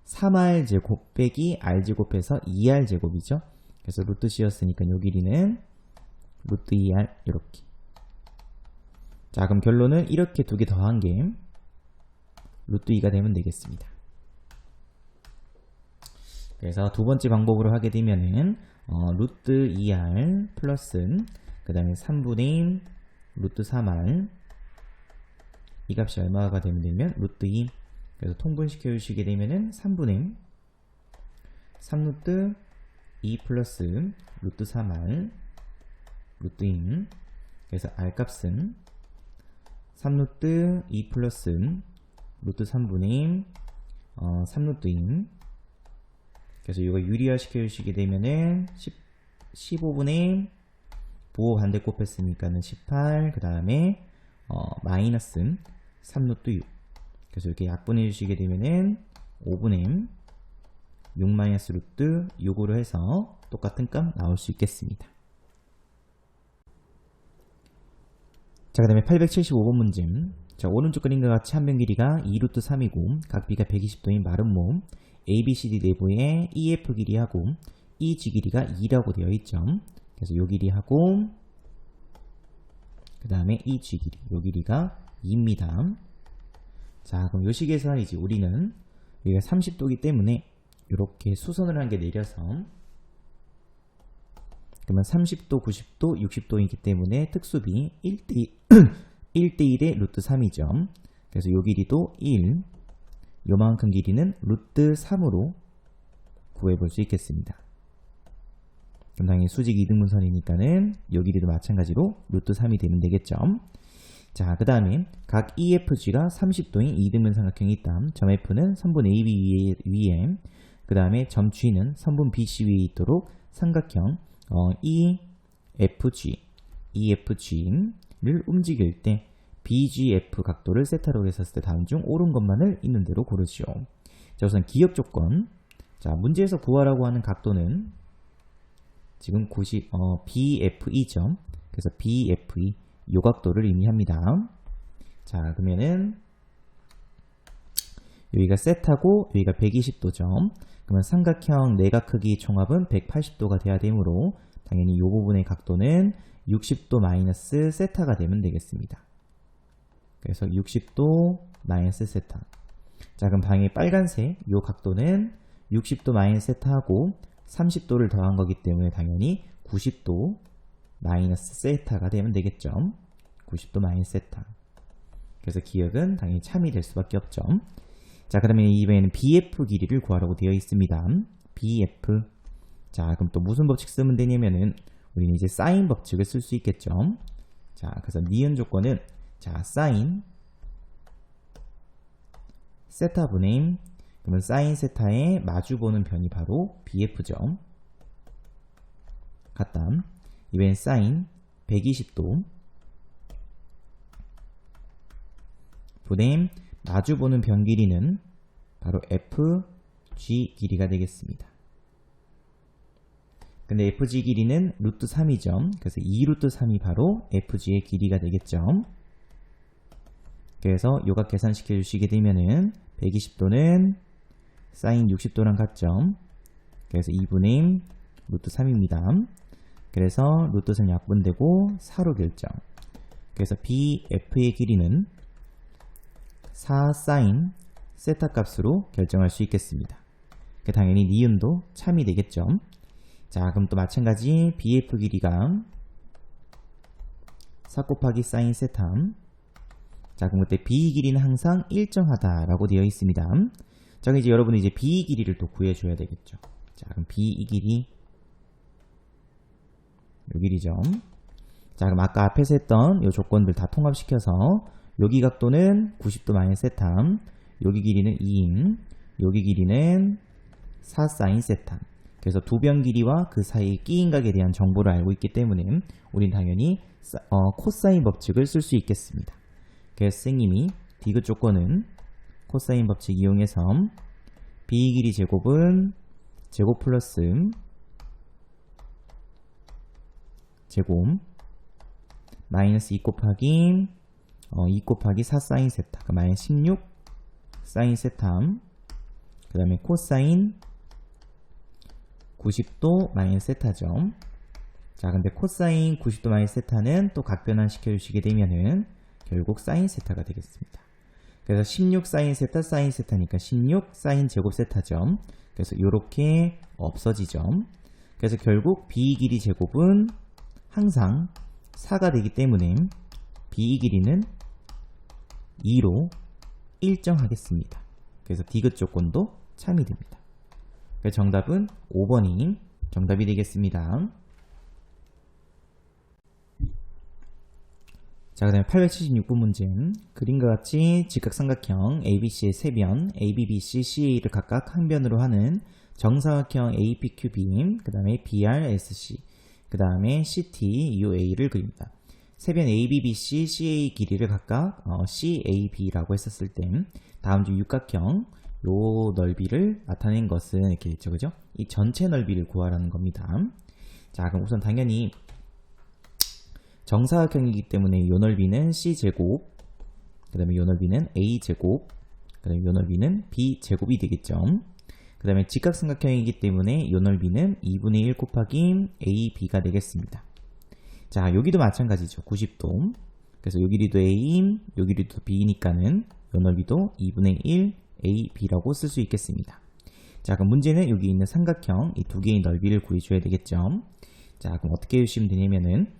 3r 제곱 빼기 r 제곱해서 2r 제곱이죠. 그래서 루트 C였으니까 요 길이는 루트 2r, 이렇게. 자, 그럼 결론은 이렇게 두 개 더한 게 루트 2가 되면 되겠습니다. 그래서 두 번째 방법으로 하게 되면은 루트 2r 플러스 그 다음에 3분의 루트 3r, 이 값이 얼마가 되면 루트 2, 그래서 통분시켜 주시게 되면은 3분의 3루트 2 플러스 루트 3r 루트 2, 그래서 r 값은 3루트 2 플러스 루트 3분의 3루트 2, 그래서 이거 유리화 시켜 주시게 되면은 15분의 부호 반대 곱했으니까는 18, 그 다음에 마이너스 3루트 6, 그래서 이렇게 약분해 주시게 되면은 5분의 6 마이너스 루트 6으로 해서 똑같은 값 나올 수 있겠습니다. 자, 그 다음에 875번 문제. 자, 오른쪽 그림과 같이 한 변 길이가 2루트 3이고 각 B가 120도인 마름모 ABCD 내부에 EF 길이하고 EG 길이가 2라고 되어 있죠. 그래서 요 길이하고 그 다음에 EG 길이, 요 길이가 2입니다. 자, 그럼 요 식에서 이제 우리는 여기가 30도이기 때문에 이렇게 수선을 한 개 내려서, 그러면 30도, 90도, 60도이기 때문에 특수비 1대1의 루트 3이죠. 그래서 요 길이도 1, 요만큼 길이는 루트 3으로 구해볼 수 있겠습니다. 그럼 당연히 수직 이등분선이니까는 요 길이도 마찬가지로 루트 3이 되면 되겠죠. 자, 그 다음에 각 EFG가 30도인 이등분 삼각형이 있다. 점 F는 선분 AB 위에, 그 다음에 점 G는 선분 BC 위에 있도록 삼각형 EFG를 움직일 때 BGF 각도를 세타로 했었을 때 다음 중 옳은 것만을 있는 대로 고르시오. 자, 우선 기억 조건. 자, 문제에서 구하라고 하는 각도는 지금 BFE죠. 그래서 BFE 요 각도를 의미합니다. 자, 그러면은 여기가 세타고 여기가 120도죠. 그러면 삼각형 내각 크기 총합은 180도가 돼야 되므로 당연히 이 부분의 각도는 60도 마이너스 세타가 되면 되겠습니다. 그래서 60도 마이너스 세타. 자, 그럼 당연히 빨간색 이 각도는 60도 마이너스 세타하고 30도를 더한 거기 때문에 당연히 90도 마이너스 세타가 되면 되겠죠. 90도 마이너스 세타. 그래서 기억은 당연히 참이 될 수밖에 없죠. 자, 그러면 이번에는 BF 길이를 구하라고 되어 있습니다. BF. 자, 그럼 또 무슨 법칙 쓰면 되냐면은 우리는 이제 사인 법칙을 쓸 수 있겠죠. 자, 그래서 니은 조건은 자, 사인 세타분의 그러면 사인 세타의 마주보는 변이 바로 BF죠. 같다. 이번엔 사인 120도 분의 마주보는 변 길이는 바로 FG 길이가 되겠습니다. 근데 FG 길이는 루트 3이죠. 그래서 2 루트 3이 바로 FG의 길이가 되겠죠. 그래서 요각 계산시켜 주시게 되면은 120도는 사인 60도랑 같죠. 그래서 2분의 루트 3입니다. 그래서 루트 3 약분되고 4로 결정. 그래서 BF의 길이는 4 사인 세타 값으로 결정할 수 있겠습니다. 당연히 니은도 참이 되겠죠. 자, 그럼 또 마찬가지 BF 길이가 4 곱하기 사인 세타. 자, 그럼 그때 B 길이는 항상 일정하다라고 되어 있습니다. 자, 그럼 이제 여러분이 이제 B 길이를 또 구해줘야 되겠죠. 자, 그럼 B 길이 요 길이죠. 자, 그럼 아까 앞에서 했던 요 조건들 다 통합시켜서 여기 각도는 90도 마이너스 세타, 여기 길이는 2인, 여기 길이는 4 사인 세타. 그래서 두 변 길이와 그 사이 끼인각에 대한 정보를 알고 있기 때문에 우린 당연히 코사인 법칙을 쓸 수 있겠습니다. 그래서 선생님이 디귿 조건은 코사인 법칙 이용해서 B 길이 제곱은 제곱 플러스 제곱 마이너스 2 곱하기 2 곱하기 4 사인 세타, 그 마이너스 16 사인 세타, 그 다음에 코사인 90도 마이너스 세타죠. 자, 근데 코사인 90도 마이너스 세타는 또 각변환 시켜주시게 되면은 결국 사인 세타가 되겠습니다. 그래서 16 사인 세타 사인 세타니까 16 사인 제곱 세타죠. 그래서 이렇게 없어지죠. 그래서 결국 B 길이 제곱은 항상 4가 되기 때문에 B 길이는 2로 일정하겠습니다. 그래서 디귿 조건도 참이 됩니다. 그래서 정답은 5번이 정답이 되겠습니다. 자, 그 다음에 876번 문제. 그림과 같이 직각삼각형 ABC의 세 변, ABBC, CA를 각각 한 변으로 하는 정사각형 APQB, 그 다음에 BRSC, 그 다음에 CT, UA를 그립니다. 세 변 ABBC, CA 길이를 각각 CAB라고 했었을 때 다음 중 육각형 요 넓이를 나타낸 것은 이렇게 있죠, 그죠? 이 전체 넓이를 구하라는 겁니다. 자, 그럼 우선 당연히 정사각형이기 때문에 요 넓이는 C제곱, 그 다음에 요 넓이는 A제곱, 그 다음에 요 넓이는 B제곱이 되겠죠. 그 다음에 직각삼각형이기 때문에 요 넓이는 2분의 1 곱하기 AB가 되겠습니다. 자, 여기도 마찬가지죠. 90도. 그래서 요 길이도 A, 요 길이도 B니까는 요 넓이도 2분의 1 AB라고 쓸 수 있겠습니다. 자, 그럼 문제는 여기 있는 삼각형 이 두 개의 넓이를 구해줘야 되겠죠. 자, 그럼 어떻게 해주시면 되냐면은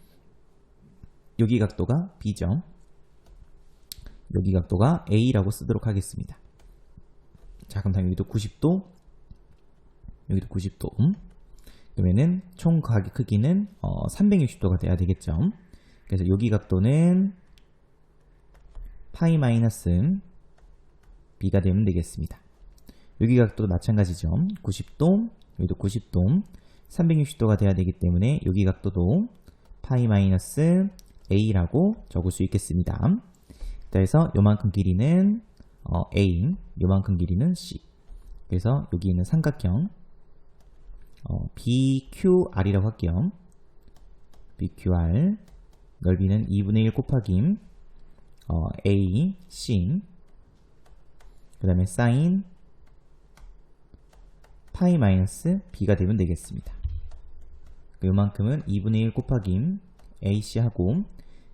여기 각도가 B죠. 여기 각도가 A라고 쓰도록 하겠습니다. 자, 그럼 당연히 여기도 90도, 여기도 90도. 그러면은 총 각의 크기는 360도가 돼야 되겠죠. 그래서 여기 각도는 파이 마이너스 B가 되면 되겠습니다. 여기 각도도 마찬가지죠. 90도, 여기도 90도, 360도가 돼야 되기 때문에 여기 각도도 파이 마이너스 A라고 적을 수 있겠습니다. 그래서 요만큼 길이는 A, 요만큼 길이는 C. 그래서 여기 있는 삼각형 BQR이라고 할게요. BQR 넓이는 2분의 1 곱하기 A, C 그 다음에 사인 파이 마이너스 B가 되면 되겠습니다. 요만큼은 2분의 1 곱하기 AC하고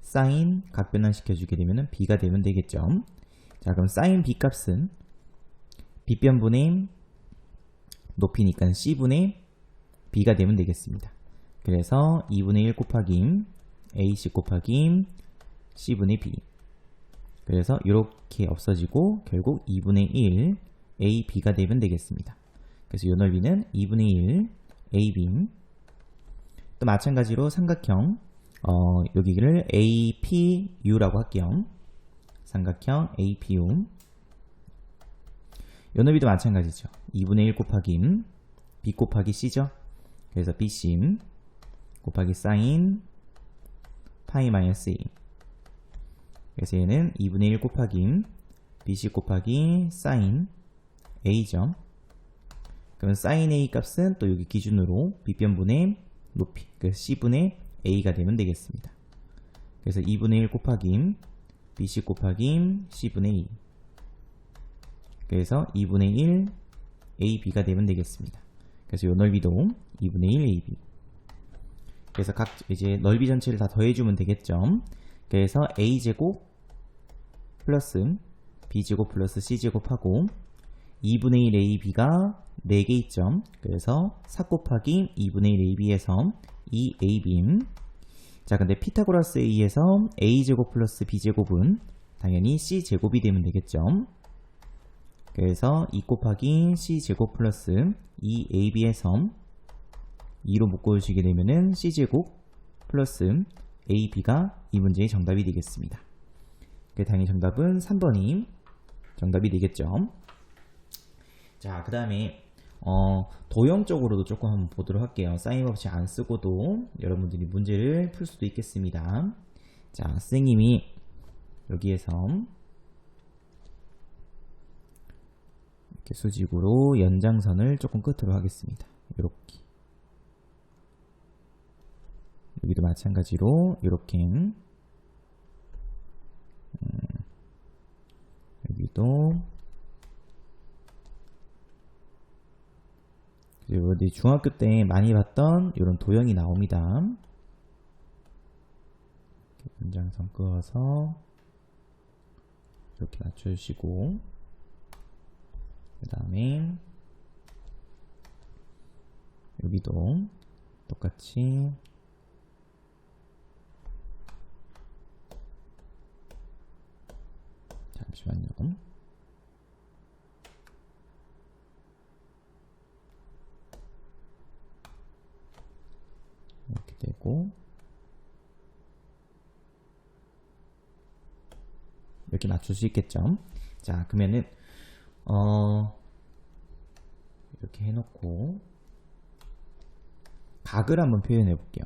사인 각 변환시켜주게 되면 B가 되면 되겠죠. 자, 그럼 사인 B 값은 B변분의 높이니까 C분의 B가 되면 되겠습니다. 그래서 2분의 1 곱하기 AC 곱하기 C분의 B. 그래서 이렇게 없어지고 결국 2분의 1 AB가 되면 되겠습니다. 그래서 이 넓이는 2분의 1 AB. 또 마찬가지로 삼각형 여기를 APU라고 할게요. 삼각형 APU. 이 넓이도 마찬가지죠. 2분의 1 곱하기 B 곱하기 C죠. 그래서 BC 곱하기 사인 파이 마이너스 A. 그래서 얘는 2분의 1 곱하기 BC 곱하기 사인 A죠. 그러면 사인 A 값은 또 여기 기준으로 B변분의 높이, 그래서 C분의 A가 되면 되겠습니다. 그래서 2분의 1 곱하기 BC 곱하기 C분의 A. 그래서 2분의 1 AB가 되면 되겠습니다. 그래서 이 넓이도 2분의 1 AB. 그래서 각 이제 넓이 전체를 다 더해주면 되겠죠. 그래서 A제곱 플러스 B제곱 플러스 C제곱하고 2분의 1 AB가 4개 있죠. 그래서 4 곱하기 2분의 1 AB에서 2AB. 자, 근데 피타고라스에 의해서 A제곱 플러스 B제곱은 당연히 C제곱이 되면 되겠죠. 그래서 2 곱하기 C제곱 플러스 2AB에서 2로 묶어주시게 되면은 C제곱 플러스 AB가 이 문제의 정답이 되겠습니다. 당연히 정답은 3번이 정답이 되겠죠. 자, 그 다음에 도형적으로도 조금 한번 보도록 할게요. 사인 법칙 안 쓰고도 여러분들이 문제를 풀 수도 있겠습니다. 자, 선생님이 여기에서 이렇게 수직으로 연장선을 조금 끝으로 하겠습니다. 이렇게. 여기도 마찬가지로 이렇게 여기도 어디 중학교 때 많이 봤던 이런 도형이 나옵니다. 연장선 그어서 이렇게 맞춰주시고 그 다음에 여기도 똑같이 잠시만요. 이렇게 되고 이렇게 맞출 수 있겠죠. 자, 그러면은 이렇게 해놓고 각을 한번 표현해 볼게요.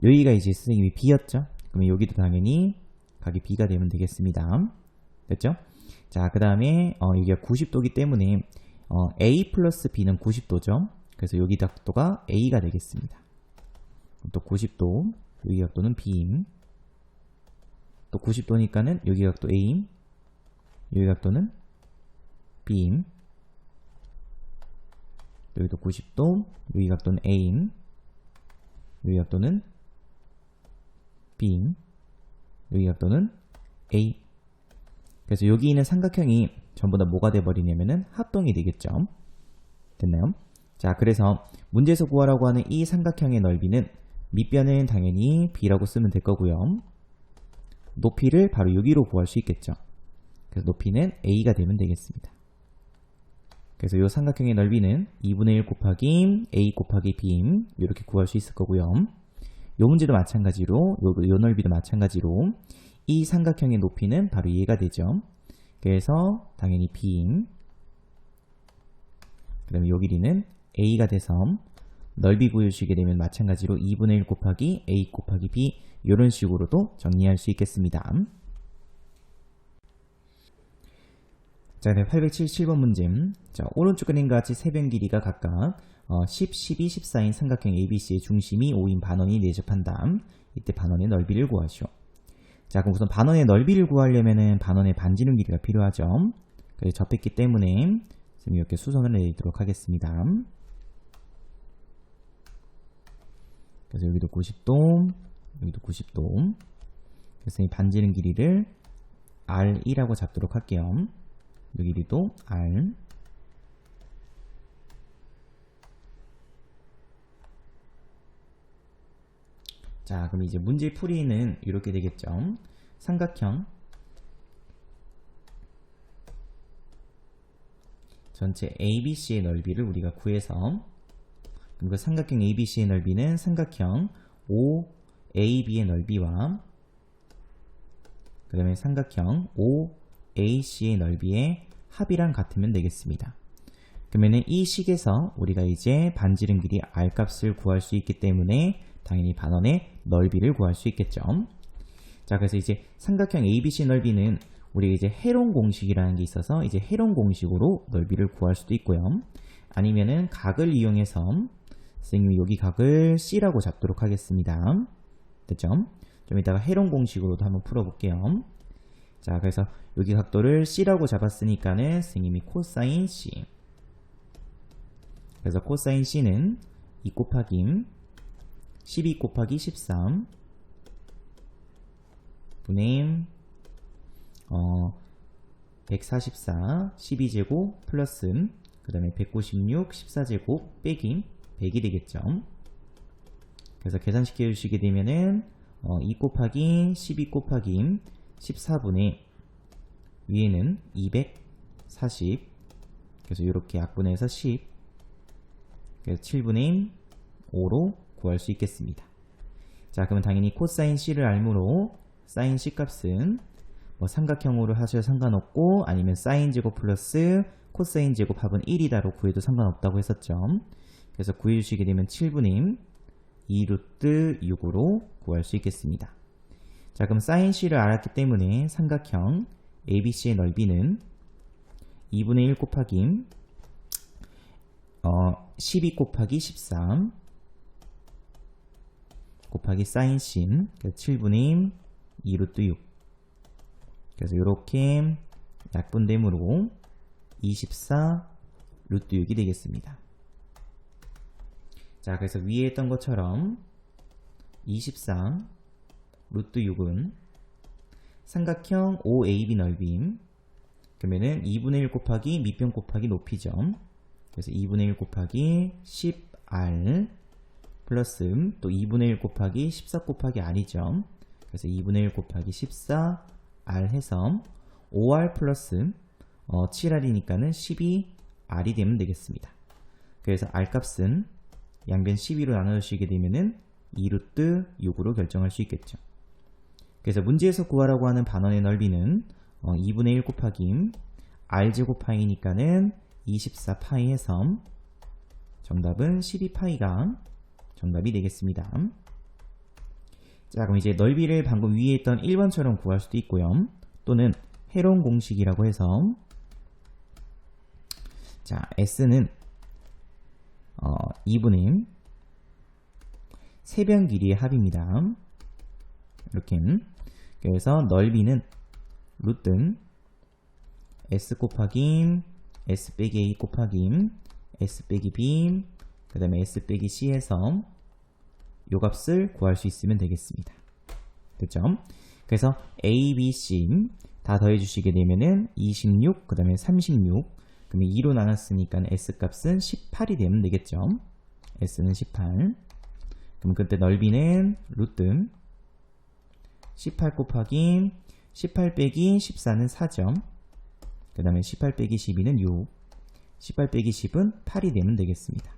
여기가 이제 선생님이 B였죠. 그러면 여기도 당연히 각이 B가 되면 되겠습니다. 됐죠? 자, 그 다음에 여기가 90도기 때문에 A 플러스 B는 90도죠. 그래서 여기 각도가 A가 되겠습니다. 또 90도, 여기 각도는 B임. 또 90도니까는 여기 각도 A임. 여기 각도는 B임. 여기도 90도, 여기 각도는 A임. 여기 각도는 B임. 여기 각도는 A. 그래서 여기 있는 삼각형이 전부 다 뭐가 돼버리냐면은 합동이 되겠죠. 됐나요? 자, 그래서 문제에서 구하라고 하는 이 삼각형의 넓이는 밑변은 당연히 B라고 쓰면 될 거고요. 높이를 바로 여기로 구할 수 있겠죠. 그래서 높이는 A가 되면 되겠습니다. 그래서 이 삼각형의 넓이는 2분의 1 곱하기 A 곱하기 B 이렇게 구할 수 있을 거고요. 이 문제도 마찬가지로 이 넓이도 마찬가지로 이 삼각형의 높이는 바로 얘가 되죠. 그래서 당연히 B임. 그 다음에 요 길이는 A가 돼서 넓이 구해주시게 되면 마찬가지로 2분의 1 곱하기 A 곱하기 B 이런 식으로도 정리할 수 있겠습니다. 자, 877번 문제. 자, 오른쪽 그림과 같이 세 변 길이가 각각 10, 12, 14인 삼각형 ABC의 중심이 5인 반원이 내접한다. 이때 반원의 넓이를 구하시오. 자, 그럼 우선 반원의 넓이를 구하려면은 반원의 반지름 길이가 필요하죠. 그래서 접했기 때문에 선생님이 이렇게 수선을 내리도록 하겠습니다. 그래서 여기도 90도, 여기도 90도. 그래서 이 반지름 길이를 R1라고 잡도록 할게요. 이 길이도 R. 자, 그럼 이제 문제 풀이는 이렇게 되겠죠. 삼각형 전체 ABC의 넓이를 우리가 구해서, 그럼 그 삼각형 ABC의 넓이는 삼각형 OAB의 넓이와 그 다음에 삼각형 OAC의 넓이의 합이랑 같으면 되겠습니다. 그러면은 이 식에서 우리가 이제 반지름 길이 R 값을 구할 수 있기 때문에 당연히 반원의 넓이를 구할 수 있겠죠. 자, 그래서 이제 삼각형 ABC 넓이는 우리가 이제 헤론 공식이라는 게 있어서 이제 헤론 공식으로 넓이를 구할 수도 있고요. 아니면은 각을 이용해서 선생님이 여기 각을 C라고 잡도록 하겠습니다. 됐죠? 좀 이따가 헤론 공식으로도 한번 풀어볼게요. 자, 그래서 여기 각도를 C라고 잡았으니까는 선생님이 코사인 C. 그래서 코사인 C는 2 곱하기 12 곱하기 13 분의 144 12제곱 플러스 그 다음에 196 14제곱 빼기 100이 되겠죠. 그래서 계산시켜 주시게 되면은 2 곱하기 12 곱하기 14분의 위에는 240, 그래서 이렇게 약분해서 10, 그래서 7분의 5로 구할 수 있겠습니다. 자, 그러면 당연히 코사인 C를 알므로 사인 C 값은 뭐 삼각형으로 하셔도 상관없고 아니면 사인 제곱 플러스 코사인 제곱 합은 1이다로 구해도 상관없다고 했었죠. 그래서 구해주시게 되면 7분의 2 루트 6으로 구할 수 있겠습니다. 자, 그럼 사인 C를 알았기 때문에 삼각형 ABC의 넓이는 2분의 1 곱하기 12 곱하기 13 곱하기 사인 C, 그래서 7분의 2 루트 6. 그래서 이렇게 약분됨으로 24 루트 6이 되겠습니다. 자, 그래서 위에 했던 것처럼 24 루트 6은 삼각형 OAB 넓이, 그러면은 2분의 1 곱하기 밑변 곱하기 높이죠. 그래서 2분의 1 곱하기 10R 플러스 또 2분의 1 곱하기 14 곱하기 R이죠. 그래서 2분의 1 곱하기 14R 해서 5R 플러스 7R이니까는 12R이 되면 되겠습니다. 그래서 R 값은 양변 12로 나눠주시게 되면은 2루트 6으로 결정할 수 있겠죠. 그래서 문제에서 구하라고 하는 반원의 넓이는 2분의 1 곱하기 R제곱 파이니까는 24파이 해서 정답은 12파이가 정답이 되겠습니다. 자, 그럼 이제 넓이를 방금 위에 있던 1번처럼 구할 수도 있고요. 또는 헤론 공식이라고 해서 자, S는 2분의 세변 길이의 합입니다. 이렇게. 그래서 넓이는 루트 S 곱하기 S 빼기 A 곱하기 S 빼기 B, 그 다음에 S 빼기 C에서 요 값을 구할 수 있으면 되겠습니다. 됐죠? 그래서 A, B, C 다 더해주시게 되면은 26, 그 다음에 36, 그러면 2로 나눴으니까 S 값은 18이 되면 되겠죠? S는 18. 그럼 그때 넓이는 루트 18 곱하기 18 빼기 14는 4점, 그 다음에 18 빼기 12는 6, 18 빼기 10은 8이 되면 되겠습니다.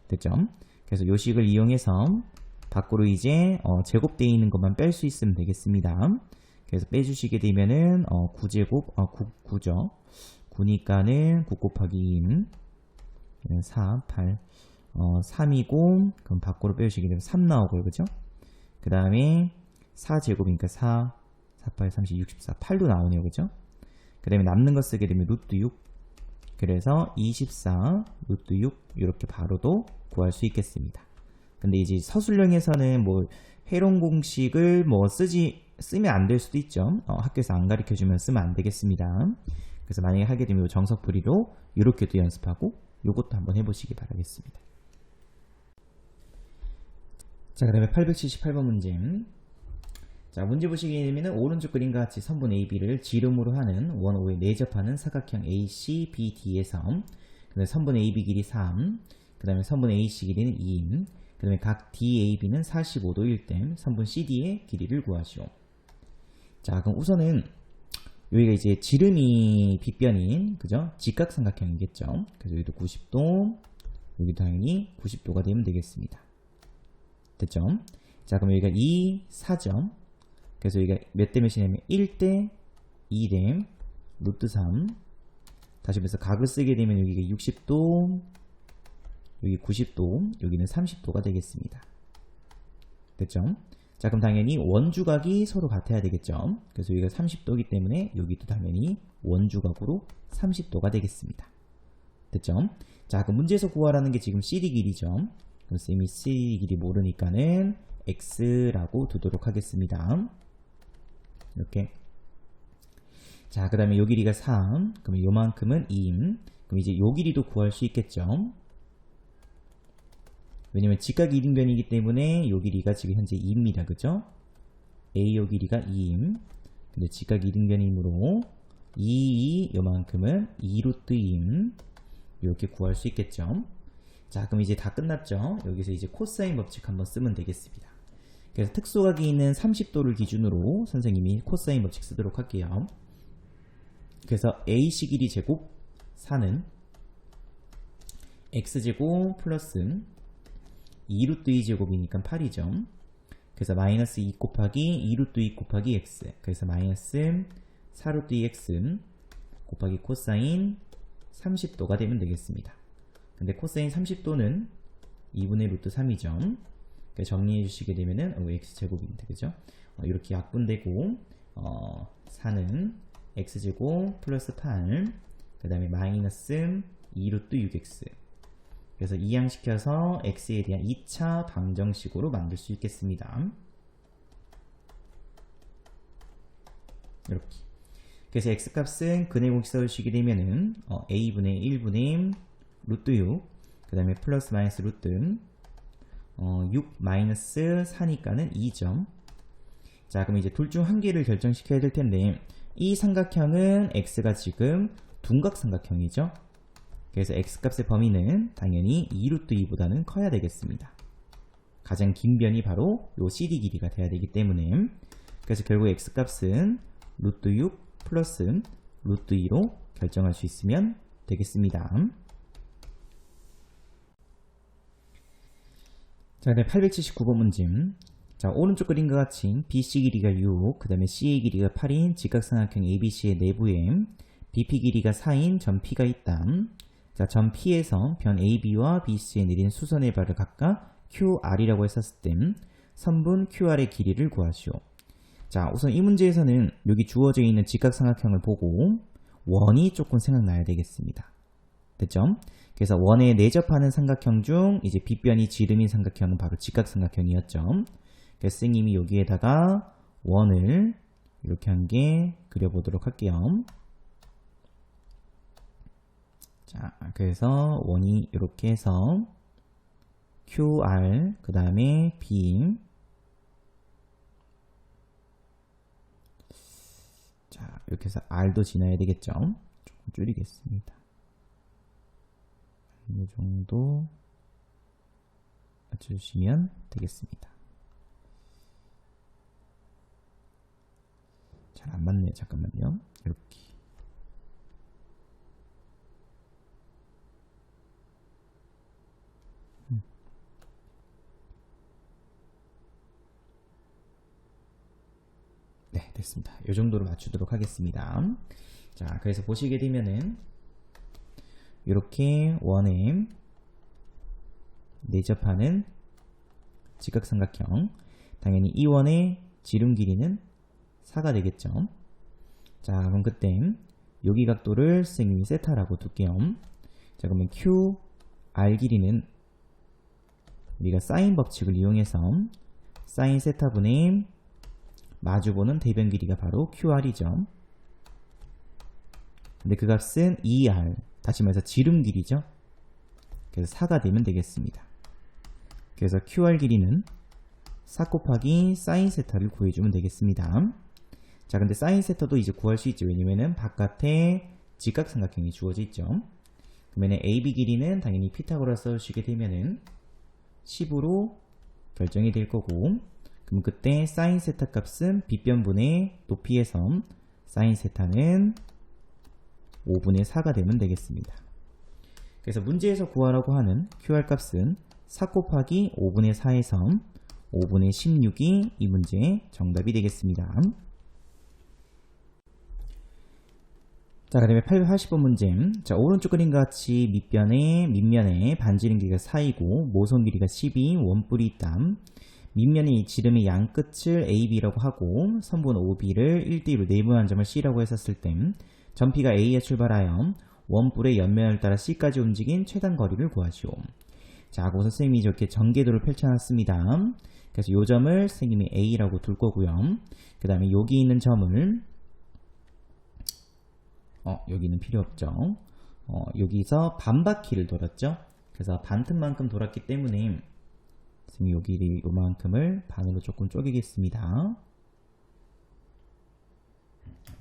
됐죠? 그래서 요 식을 이용해서 밖으로 이제 제곱되어 있는 것만 뺄 수 있으면 되겠습니다. 그래서 빼주시게 되면은 9제곱, 9죠. 9니까는 9 곱하기 2, 4, 8, 3이고, 그럼 밖으로 빼주시게 되면 3 나오고요. 그죠? 그 다음에 4제곱이니까 4, 4, 8, 30, 64, 8도 나오네요. 그죠? 그 다음에 남는 거 쓰게 되면 루트 6. 그래서 24 루트 6 이렇게 바로도 구할 수 있겠습니다. 근데 이제 서술형에서는 뭐 회론 공식을 뭐 쓰면 안 될 수도 있죠. 학교에서 안 가르쳐주면 쓰면 안 되겠습니다. 그래서 만약에 하게 되면 정석풀이로 이렇게도 연습하고 요것도 한번 해보시기 바라겠습니다. 자, 그 다음에 878번 문제. 자, 문제 보시게 되면 오른쪽 그림과 같이 선분 AB를 지름으로 하는 원O에 내접하는 사각형 AC, BD에서 그 다음에 선분 AB 길이 3, 그 다음에 선분 AC 길이는 2, 그 다음에 각 DAB는 45도일 때 선분 CD의 길이를 구하시오. 자, 그럼 우선은 여기가 이제 지름이 빗변인 그죠? 직각삼각형이겠죠. 그래서 여기도 90도, 여기도 당연히 90도가 되면 되겠습니다. 됐죠? 자, 그럼 여기가 2, 4점. 그래서 여기가 몇 대 몇이냐면 1대 2대 루트 3. 다시 말해서 각을 쓰게 되면 여기가 60도, 여기 90도, 여기는 30도가 되겠습니다. 됐죠? 자, 그럼 당연히 원주각이 서로 같아야 되겠죠? 그래서 여기가 30도이기 때문에 여기도 당연히 원주각으로 30도가 되겠습니다. 됐죠? 자, 그럼 문제에서 구하라는 게 지금 CD 길이죠? 그럼 쌤이 CD 길이 모르니까는 X라고 두도록 하겠습니다. 이렇게. 자, 그 다음에 요 길이가 3, 그럼 요만큼은 2. 그럼 이제 요 길이도 구할 수 있겠죠? 왜냐면 직각 이등변이기 때문에 요 길이가 지금 현재 2입니다. 그죠? A 요 길이가 2임. 근데 직각 이등변이므로 2 요만큼은 2루트 2임. 이렇게 구할 수 있겠죠? 자, 그럼 이제 다 끝났죠? 여기서 이제 코사인 법칙 한번 쓰면 되겠습니다. 그래서 특수각이 있는 30도를 기준으로 선생님이 코사인 법칙 쓰도록 할게요. 그래서 AC 길이 제곱 4는 X제곱 플러스 2루트 2제곱이니까 8이죠. 그래서 마이너스 2 곱하기 2루트 2 곱하기 X. 그래서 마이너스 4루트 2X 곱하기 코사인 30도가 되면 되겠습니다. 근데 코사인 30도는 2분의 루트 3이죠. 정리해 주시게 되면은 X제곱입니다. 그죠? 이렇게 약분되고 4는 X제곱 플러스 8, 그 다음에 마이너스 2루트 6X. 그래서 이항시켜서 X에 대한 2차 방정식으로 만들 수 있겠습니다. 이렇게. 그래서 X값은 근의 공식 써주시게 되면은 A분의 1분의 루트 6, 그 다음에 플러스 마이너스 루트 6 마이너스 4니까는 2점. 자, 그럼 이제 둘 중 한 개를 결정시켜야 될 텐데 이 삼각형은 X가 지금 둔각삼각형이죠. 그래서 X값의 범위는 당연히 2루트 2보다는 커야 되겠습니다. 가장 긴 변이 바로 요 CD 길이가 돼야 되기 때문에 그래서 결국 X값은 루트 6 플러스 루트 2로 결정할 수 있으면 되겠습니다. 자, 네, 879번 문제. 자, 오른쪽 그림과 같이 BC 길이가 6, 그 다음에 CA 길이가 8인 직각삼각형 ABC의 내부에 BP 길이가 4인 점 P가 있다. 자, 점 P에서 변 AB와 BC에 내린 수선의 발을 각각 QR이라고 했었을 때 선분 QR의 길이를 구하시오. 자, 우선 이 문제에서는 여기 주어져 있는 직각삼각형을 보고 원이 조금 생각나야 되겠습니다. 됐죠? 그래서 원에 내접하는 삼각형 중 이제 빗변이 지름인 삼각형은 바로 직각삼각형이었죠. 그래서 선생님이 여기에다가 원을 이렇게 한 개 그려보도록 할게요. 자, 그래서 원이 이렇게 해서 QR, 그 다음에 B. 자, 이렇게 해서 R도 지나야 되겠죠. 조금 줄이겠습니다. 이 정도 맞춰주시면 되겠습니다. 잘 안 맞네요. 잠깐만요. 이렇게. 네, 됐습니다. 이 정도로 맞추도록 하겠습니다. 자, 그래서 보시게 되면은 이렇게 원에 내접하는 직각삼각형, 당연히 이 원의 지름 길이는 4가 되겠죠. 자, 그럼 그때 여기 각도를 선생님이 세타라고 둘게요. 자, 그러면 QR 길이는 우리가 사인 법칙을 이용해서 사인 세타분의 마주보는 대변 길이가 바로 QR이죠. 근데 그 값은 2R, 다시 말해서 지름 길이죠. 그래서 4가 되면 되겠습니다. 그래서 QR 길이는 4 곱하기 사인 세타를 구해주면 되겠습니다. 자, 근데 사인 세타도 이제 구할 수 있죠. 왜냐면은 바깥에 직각삼각형이 주어져 있죠. 그러면 AB 길이는 당연히 피타고라스 쓰시게 되면은 10으로 결정이 될 거고, 그럼 그때 사인 세타 값은 빗변분의 높이에서 사인 세타는 5분의 4가 되면 되겠습니다. 그래서 문제에서 구하라고 하는 QR 값은 4 곱하기 5분의 4에서 5분의 16이 이 문제의 정답이 되겠습니다. 자, 그 다음에 880번 문제. 자, 오른쪽 그림과 같이 밑면에 반지름 길이가 4이고 모선 길이가 12, 원뿔이 있다. 밑면의 지름의 양 끝을 AB라고 하고 선분 OB를 1대2로 내분한 점을 C라고 했었을 때 점피가 A에 출발하여 원뿔의 옆면을 따라 C까지 움직인 최단 거리를 구하시오. 자, 거기서 선생님이 이렇게 전개도를 펼쳐놨습니다. 그래서 이 점을 선생님이 A라고 둘 거고요. 그 다음에 여기 있는 점을 여기는 필요 없죠. 여기서 반바퀴를 돌았죠. 그래서 반틈만큼 돌았기 때문에 선생님이 여기 요만큼을 반으로 조금 쪼개겠습니다.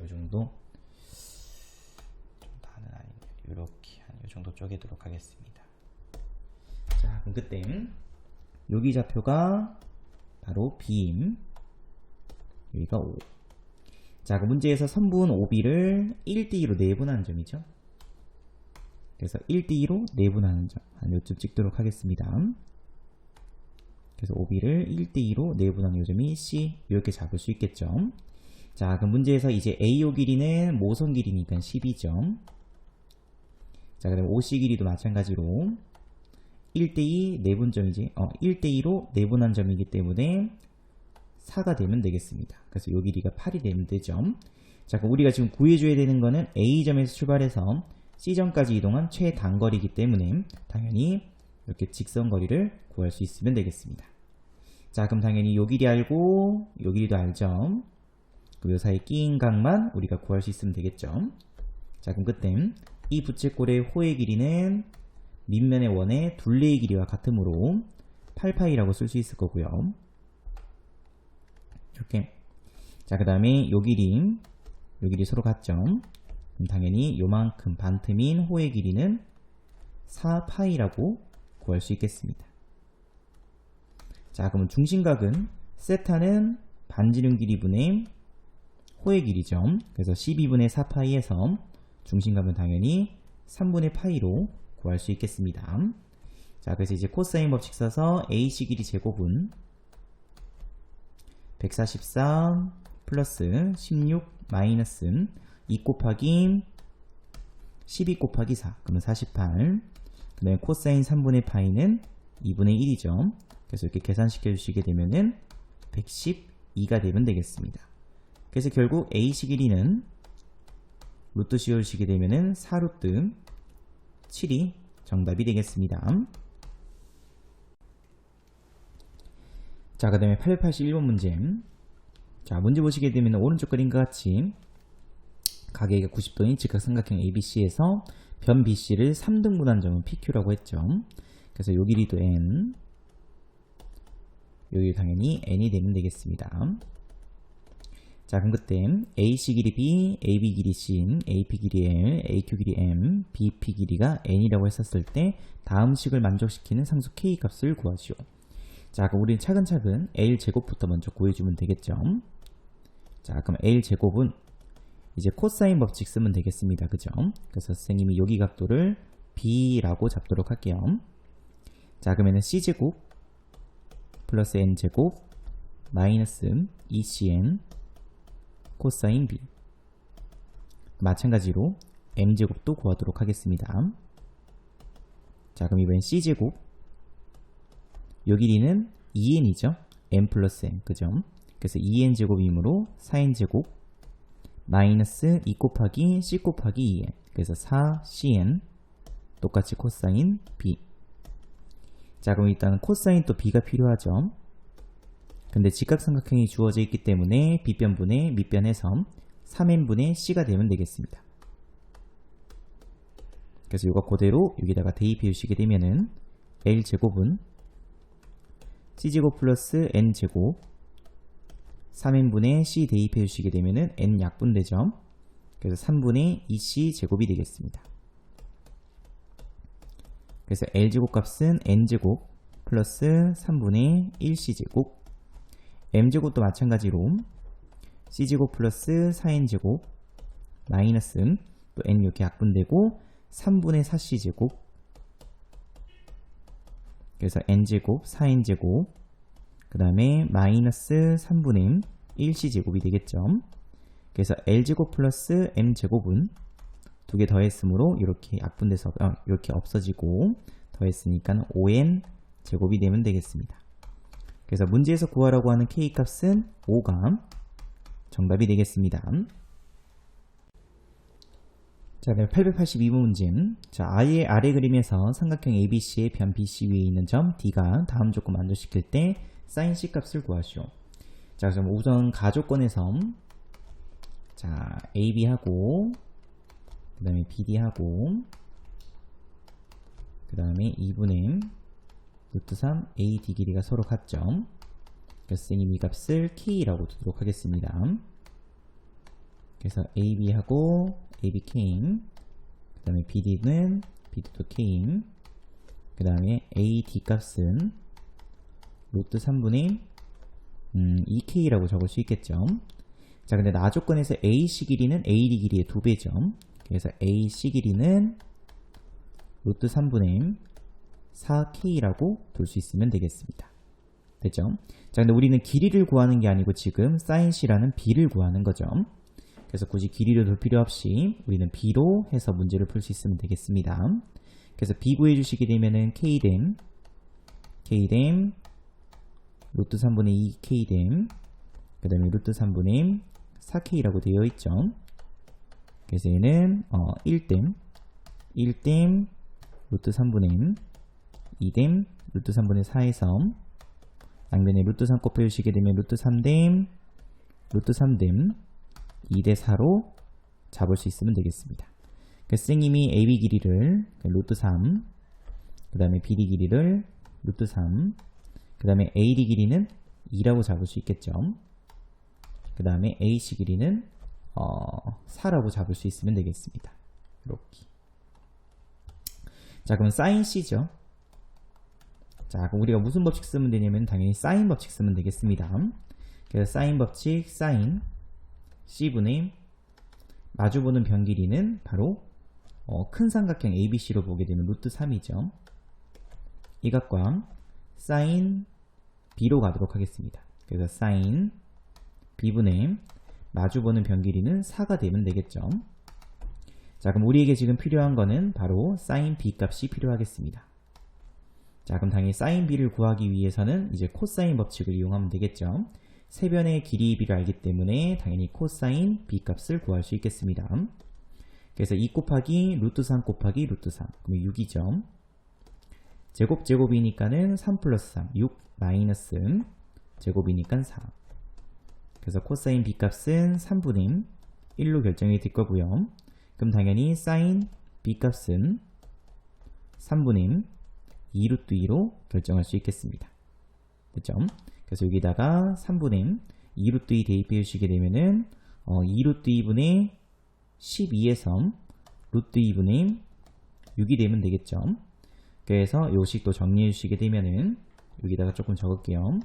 이 정도. 좀 반은 아니에요. 이렇게 한 이 정도 쪼개도록 하겠습니다. 자, 그럼 그때 여기 좌표가 바로 B임. 여기가 5. 자, 그 문제에서 선분 OB를 1대2로 내분하는 점이죠. 그래서 1대2로 내분하는 점. 한 요쯤 찍도록 하겠습니다. 그래서 OB를 1대2로 내분하는 요점이 C. 이렇게 잡을 수 있겠죠. 자, 그럼 문제에서 이제 AO 길이는 모선 길이니까 10이죠. 자, 그 다음에 OC 길이도 마찬가지로 1대2 내분점이지. 1대2로 내분한 점이기 때문에 4가 되면 되겠습니다. 그래서 요 길이가 8이 되면 되죠. 자, 그럼 우리가 지금 구해줘야 되는 거는 A점에서 출발해서 C점까지 이동한 최단거리이기 때문에 당연히 이렇게 직선거리를 구할 수 있으면 되겠습니다. 자, 그럼 당연히 요 길이 알고 요 길이도 알죠. 그럼 요 사이 끼인 각만 우리가 구할 수 있으면 되겠죠. 자, 그럼 그때 이 부채꼴의 호의 길이는 밑면의 원의 둘레의 길이와 같으므로 8파이라고 쓸 수 있을 거고요. 이렇게. 자, 그 다음에 요 길이 서로 같죠. 그럼 당연히 요만큼 반틈인 호의 길이는 4파이라고 구할 수 있겠습니다. 자, 그러면 중심각은 세타는 반지름 길이분의 호의 길이죠. 그래서 12분의 4파이에서 중심각은 당연히 3분의 파이로 구할 수 있겠습니다. 자, 그래서 이제 코사인 법칙 써서 AC 길이 제곱은 143 플러스 16 마이너스 2 곱하기 12 곱하기 4 그러면 48. 그 다음에 코사인 3분의 파이는 2분의 1이죠. 그래서 이렇게 계산시켜 주시게 되면은 112가 되면 되겠습니다. 그래서 결국 AC 길이는 루트 씌워주시게 되면은 4루트 7이 정답이 되겠습니다. 자, 그 다음에 881번 문제. 자, 문제 보시게 되면 오른쪽 그림과 같이 가계가 90도인 직각삼각형 ABC에서 변 BC를 3등분한 점은 PQ라고 했죠. 그래서 요 길이도 N, 여기 당연히 N이 되면 되겠습니다. 자, 그럼 그때 AC 길이 B, AB 길이 C, AP 길이 L, AQ 길이 M, BP 길이가 N이라고 했었을 때 다음 식을 만족시키는 상수 K 값을 구하시오. 자, 그럼 우리는 차근차근 L제곱부터 먼저 구해주면 되겠죠. 자, 그럼 L제곱은 이제 코사인 법칙 쓰면 되겠습니다. 그죠? 그래서 선생님이 여기 각도를 B라고 잡도록 할게요. 자, 그러면은 C제곱 플러스 N제곱 마이너스 2CN 코사인 B. 마찬가지로 M제곱도 구하도록 하겠습니다. 자, 그럼 이번엔 C제곱. 요 길이는 2N이죠. N 플러스 N. 그죠? 그래서 2N제곱이므로 4N제곱 마이너스 2 곱하기 C 곱하기 2N. 그래서 4CN 똑같이 코사인 B. 자, 그럼 일단 코사인 또 B가 필요하죠. 근데 직각삼각형이 주어져 있기 때문에 빗변분의 밑변해서 3n분의 c가 되면 되겠습니다. 그래서 이거 그대로 여기다가 대입해 주시게 되면은 L제곱은 C제곱 플러스 N제곱 3n분의 C 대입해 주시게 되면은 N 약분되죠. 그래서 3분의 2C 제곱이 되겠습니다. 그래서 L제곱 값은 N제곱 플러스 3분의 1C제곱, M제곱도 마찬가지로 C제곱 플러스 4N제곱 마이너스 또 N 이렇게 약분되고 3분의 4C제곱, 그래서 N제곱 4N제곱 그 다음에 마이너스 3분의 1C제곱이 되겠죠. 그래서 L제곱 플러스 M제곱은 두 개 더했으므로 이렇게 약분돼서 이렇게 없어지고 더했으니까 5n 제곱이 되면 되겠습니다. 그래서 문제에서 구하라고 하는 k 값은 5가 정답이 되겠습니다. 자, 882번 문제. 자, 아예 아래 그림에서 삼각형 ABC의 변 BC 위에 있는 점 D가 다음 조건 만족시킬 때 sin C 값을 구하시오. 자, 그럼 우선 가조건에서 자, AB하고 그 다음에 BD하고 그 다음에 2분의 루트 3 AD 길이가 서로 같죠. 그래서 선생님이 이 값을 K라고 두도록 하겠습니다. 그래서 AB하고 ABK 그 다음에 BD는 BD도 K 그 다음에 AD 값은 루트 3분의 2K라고 적을 수 있겠죠. 자, 근데 나조건에서 AC 길이는 AD 길이의 2배죠. 그래서 AC 길이는 루트 3분의 4K라고 둘 수 있으면 되겠습니다. 됐죠? 자, 근데 우리는 길이를 구하는 게 아니고 지금 sin C라는 B를 구하는 거죠. 그래서 굳이 길이를 둘 필요 없이 우리는 B로 해서 문제를 풀 수 있으면 되겠습니다. 그래서 B 구해주시게 되면은 K댐 루트 3분의 2K댐 그 다음에 루트 3분의 4K라고 되어 있죠. 그래서 얘는 1댐 루트 3분의 2댐 루트 3분의 4에서 양변에 루트 3 곱해주시게 되면 루트 3댐 2대 4로 잡을 수 있으면 되겠습니다. 그래서 선생님이 AB 길이를 루트 3 그 다음에 BD 길이를 루트 3 그 다음에 AD 길이는 2라고 잡을 수 있겠죠. 그 다음에 AC 길이는 4라고 잡을 수 있으면 되겠습니다. 이렇게. 자, 그럼 sin C죠. 자, 그럼 우리가 무슨 법칙 쓰면 되냐면 당연히 sin 법칙 쓰면 되겠습니다. 그래서 sin 법칙 sin C분의 마주보는 변 길이는 바로 큰 삼각형 ABC로 보게 되면 루트 3이죠. 이 값과 sin B로 가도록 하겠습니다. 그래서 sin B분의 마주보는 변 길이는 4가 되면 되겠죠. 자, 그럼 우리에게 지금 필요한 거는 바로 sin B 값이 필요하겠습니다. 자, 그럼 당연히 sin B를 구하기 위해서는 이제 코사인 법칙을 이용하면 되겠죠. 세 변의 길이의 비를 알기 때문에 당연히 코사인 B 값을 구할 수 있겠습니다. 그래서 2 곱하기 루트 3 곱하기 루트 3 그럼 6이죠. 제곱이니까는 3 플러스 3 6 마이너스 제곱이니까 4. 그래서 코사인 B 값은 3분의 1로 결정이 될 거고요. 그럼 당연히 사인 B 값은 3분의 2 루트 2로 결정할 수 있겠습니다. 됐죠? 그래서 여기다가 3분의 2 루트 2 대입해 주시게 되면은 2 루트 2분의 12에서 루트 2분의 6이 되면 되겠죠. 그래서 요 식도 정리해 주시게 되면은 여기다가 조금 적을게요.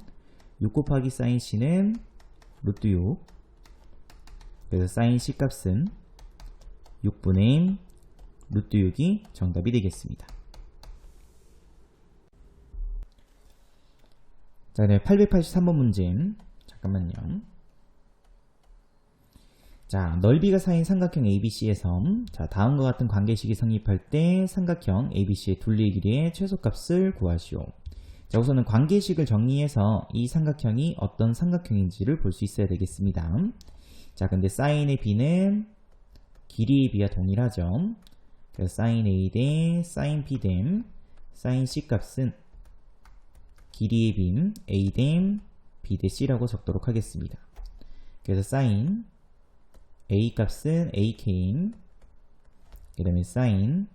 6 곱하기 사인 C는 루트 6. 그래서 사인 C 값은 6분의 루트 6이 정답이 되겠습니다. 자, 네, 883번 문제. 잠깐만요. 자, 넓이가 4인 삼각형 ABC에서 자, 다음과 같은 관계식이 성립할 때 삼각형 ABC의 둘레 길이의 최소값을 구하시오. 자, 우선은 관계식을 정리해서 이 삼각형이 어떤 삼각형인지를 볼 수 있어야 되겠습니다. 자, 근데 사인의 B는 길이의 B와 동일하죠. 그래서 사인 A 대 사인 B 대 사인 C 값은 길이의 B A 대 b 대 c라고 적도록 하겠습니다. 그래서 sin a 값은 ak임, 그 다음에 sin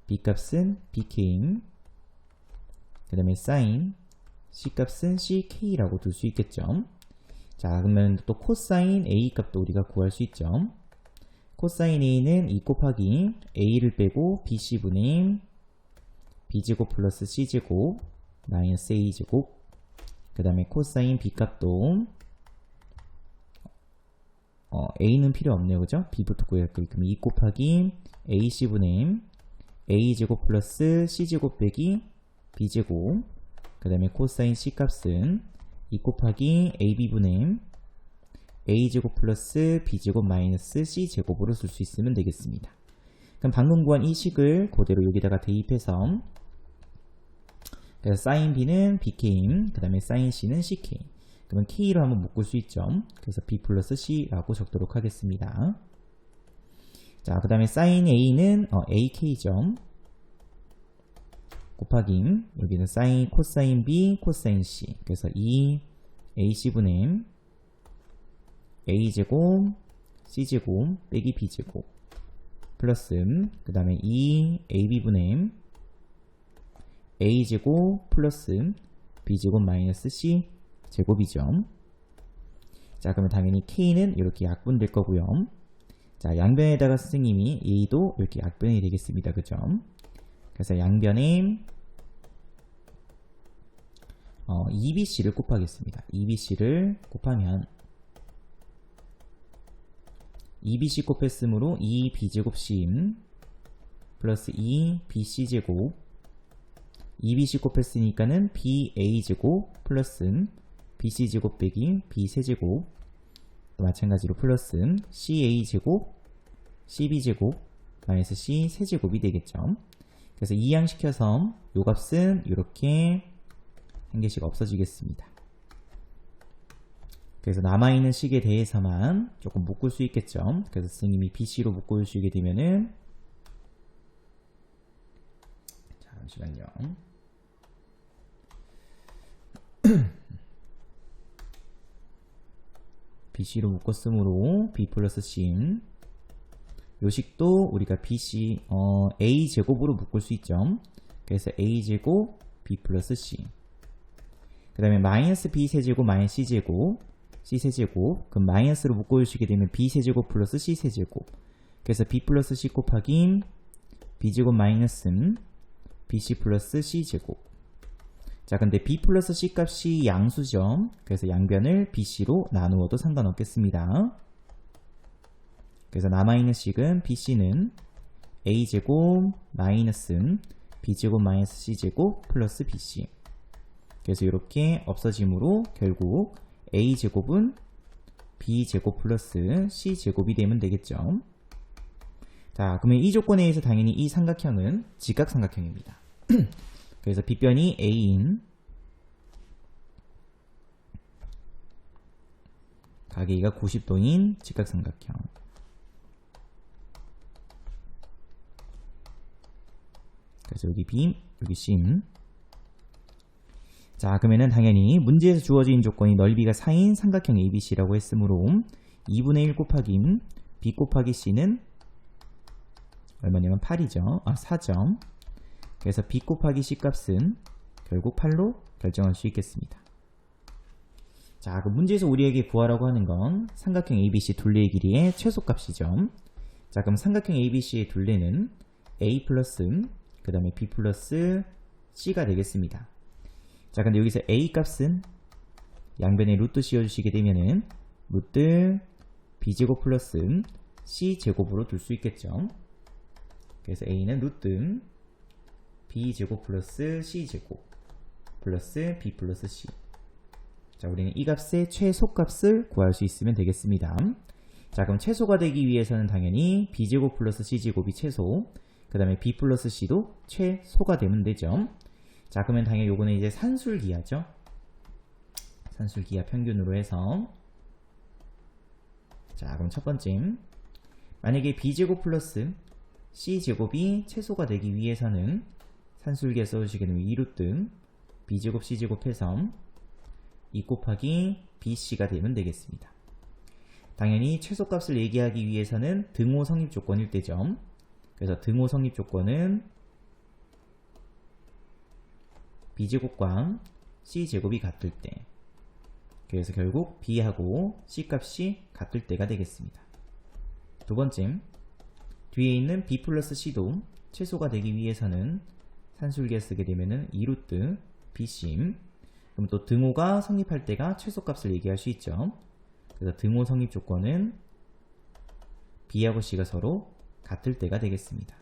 b 값은 bk임, 그 다음에 sin c 값은 ck라고 둘 수 있겠죠. 자, 그러면 또 코사인 a 값도 우리가 구할 수 있죠. 코사인 a는 2 곱하기 a를 빼고 bc분의 b제곱 플러스 c제곱 마이너스 a제곱, 그 다음에 코사인 b 값도 a는 필요 없네요, 그죠? b부터 구해야 할 거예요. 그럼 2 곱하기 ac분의 a제곱 플러스 c제곱 빼기 b제곱, 그 다음에 코사인 c 값은 2 곱하기 ab분의 a제곱 플러스 b제곱 마이너스 c제곱으로 쓸 수 있으면 되겠습니다. 그럼 방금 구한 이 식을 그대로 여기다가 대입해서, 그래서 sin b는 bk임, 그 다음에 sin c는 ck, 그러면 k로 한번 묶을 수 있죠. 그래서 b 플러스 c라고 적도록 하겠습니다. 자, 그 다음에 sin a는 ak죠. 곱하기 여기는 sin 코사인 b 코사인 c, 그래서 2 ac분의 a제곱 c제곱 빼기 b제곱 플러스 그 다음에 2 ab분의 a제곱 플러스 b제곱 마이너스 c제곱이죠. 자, 그러면 당연히 k는 이렇게 약분될 거고요. 자, 양변에다가 선생님이 a도 이렇게 약변이 되겠습니다. 그죠? 그래서 양변에 2bc를 곱하겠습니다. 2bc를 곱하면 2bc 곱했으므로 2b제곱c 플러스 2bc제곱, 2bc 곱했으니까는 ba제곱 플러스 bc제곱 빼기 b세제곱, 또 마찬가지로 플러스 ca제곱 cb제곱 마이너스 c세제곱이 되겠죠. 그래서 이항시켜서 요 값은 이렇게 한 개씩 없어지겠습니다. 그래서 남아있는 식에 대해서만 조금 묶을 수 있겠죠. 그래서 선생님이 BC로 묶어주시게 되면은, 잠시만요. BC로 묶었으므로 B 플러스 C, 요 식도 우리가 BC A제곱으로 묶을 수 있죠. 그래서 A제곱 B 플러스 C, 그 다음에 마이너스 B세제곱 마이너스 C제곱 C세제곱, 그럼 마이너스로 묶어주시게 되면 B세제곱 플러스 C세제곱, 그래서 B 플러스 C 곱하기 B제곱 마이너스 BC 플러스 C제곱. 자, 근데 B 플러스 C 값이 양수죠. 그래서 양변을 BC로 나누어도 상관없겠습니다. 그래서 남아있는 식은 BC는 A제곱 마이너스 B제곱 마이너스 C제곱 플러스 BC. 그래서 이렇게 없어지므로 결국 A제곱은 B제곱 플러스 C제곱이 되면 되겠죠. 자, 그러면 이 조건에 의해서 당연히 이 삼각형은 직각삼각형입니다. 그래서 빗변이 A인 가계가 90도인 직각삼각형. 그래서 여기 B, 여기 C. 자, 그러면은 당연히 문제에서 주어진 조건이 넓이가 4인 삼각형 ABC라고 했으므로 2분의 1 곱하기 B 곱하기 C는 얼마냐면 8이죠. 4점. 그래서 B 곱하기 C 값은 결국 8로 결정할 수 있겠습니다. 자, 그 문제에서 우리에게 구하라고 하는 건 삼각형 ABC 둘레의 길이의 최소값이죠. 자, 그럼 삼각형 ABC의 둘레는 A 플러스 그 다음에 B 플러스 C가 되겠습니다. 자, 근데 여기서 A 값은 양변에 루트 씌워주시게 되면은 루트 B제곱 플러스 C제곱으로 둘 수 있겠죠. 그래서 A는 루트 B제곱 플러스 C제곱 플러스 B 플러스 C. 자, 우리는 이 값의 최소값을 구할 수 있으면 되겠습니다. 자, 그럼 최소가 되기 위해서는 당연히 B제곱 플러스 C제곱이 최소, 그 다음에 B 플러스 C도 최소가 되면 되죠. 자, 그러면 당연히 요거는 이제 산술기하죠. 산술기하 평균으로 해서, 자, 그럼 첫 번째, 만약에 B제곱 플러스 C제곱이 최소가 되기 위해서는 산술기에 써주시게 되면 2루트 B제곱 C제곱 해서 2 곱하기 BC가 되면 되겠습니다. 당연히 최소값을 얘기하기 위해서는 등호 성립 조건일 때죠. 그래서 등호 성립 조건은 B제곱과 C제곱이 같을 때, 그래서 결국 B하고 C값이 같을 때가 되겠습니다. 두 번째, 뒤에 있는 B 플러스 C도 최소가 되기 위해서는 산술기에 쓰게 되면은 2루트 BC, 그럼 또 등호가 성립할 때가 최소값을 얘기할 수 있죠. 그래서 등호 성립 조건은 B하고 C가 서로 같을 때가 되겠습니다.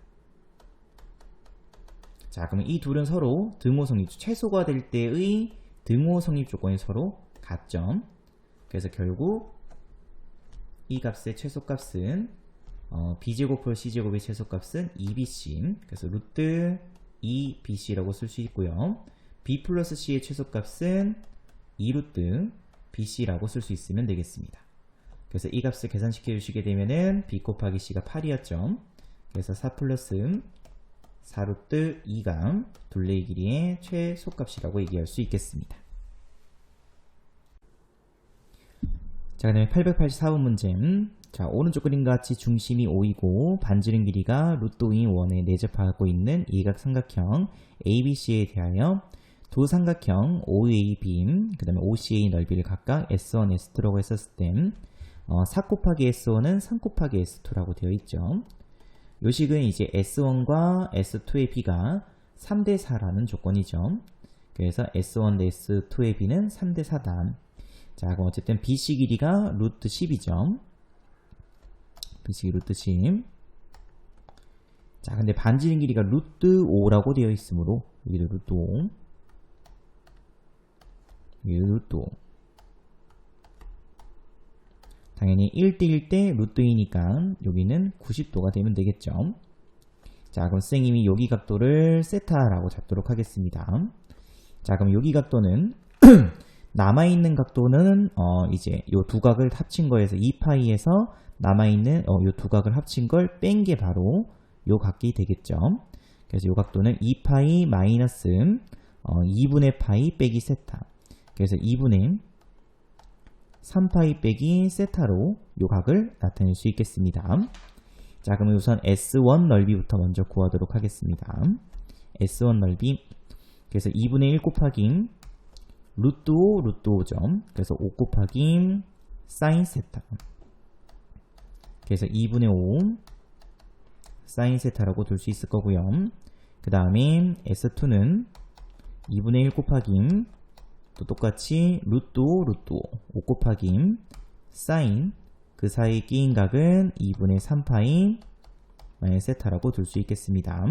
자, 그러면 이 둘은 서로 등호 성립, 최소가 될 때의 등호 성립 조건이 서로 같죠. 그래서 결국 이 값의 최소값은 B제곱 플러스 C제곱의 최소값은 2BC, 그래서 루트 2BC라고 쓸 수 있고요. B 플러스 C의 최소값은 2루트 BC라고 쓸 수 있으면 되겠습니다. 그래서 이 값을 계산시켜 주시게 되면은 B 곱하기 C가 8이었죠. 그래서 4 플러스 4루트 2가 둘레의 길이의 최소값이라고 얘기할 수 있겠습니다. 자, 그 다음에 884번 문제. 자, 오른쪽 그림과 같이 중심이 5이고 반지름 길이가 루트 5인 원에 내접하고 있는 이각삼각형 ABC에 대하여 두 삼각형 OAB, 그 다음에 OCA 넓이를 각각 S1, S2라고 했었을 때 4 곱하기 S1은 3 곱하기 S2라고 되어 있죠. 요 식은 이제 S1과 S2의 B가 3대4라는 조건이죠. 그래서 S1 대 S2의 B는 3대4다. 자, 그럼 어쨌든 BC 길이가 루트 10이죠. BC 루트 10. 자, 근데 반지름 길이가 루트 5라고 되어 있으므로 여기도 루트 5. 여기도 루트 5. 당연히 1대1 대 루트 2니까 여기는 90도가 되면 되겠죠. 자, 그럼 선생님이 여기 각도를 세타라고 잡도록 하겠습니다. 자, 그럼 여기 각도는 남아있는 각도는 이제 요 두 각을 합친 거에서 2파이에서 남아있는 요 두 각을 합친 걸 뺀 게 바로 요 각이 되겠죠. 그래서 요 각도는 2파이 마이너스 2분의 파이 빼기 세타. 그래서 2분의 3파이 빼기 세타로 요 각을 나타낼 수 있겠습니다. 자, 그러면 우선 S1 넓이부터 먼저 구하도록 하겠습니다. S1 넓이, 그래서 2분의 1 곱하기 루트 5, 루트 5점. 그래서 5 곱하기 사인 세타. 그래서 2분의 5 사인 세타라고 둘 수 있을 거고요. 그 다음에 S2는 2분의 1 곱하기 또 똑같이 루트 5, 루트 5. 5 곱하기 사인, 그 사이에 끼인 각은 2분의 3파이 마이너스 세타라고 둘 수 있겠습니다.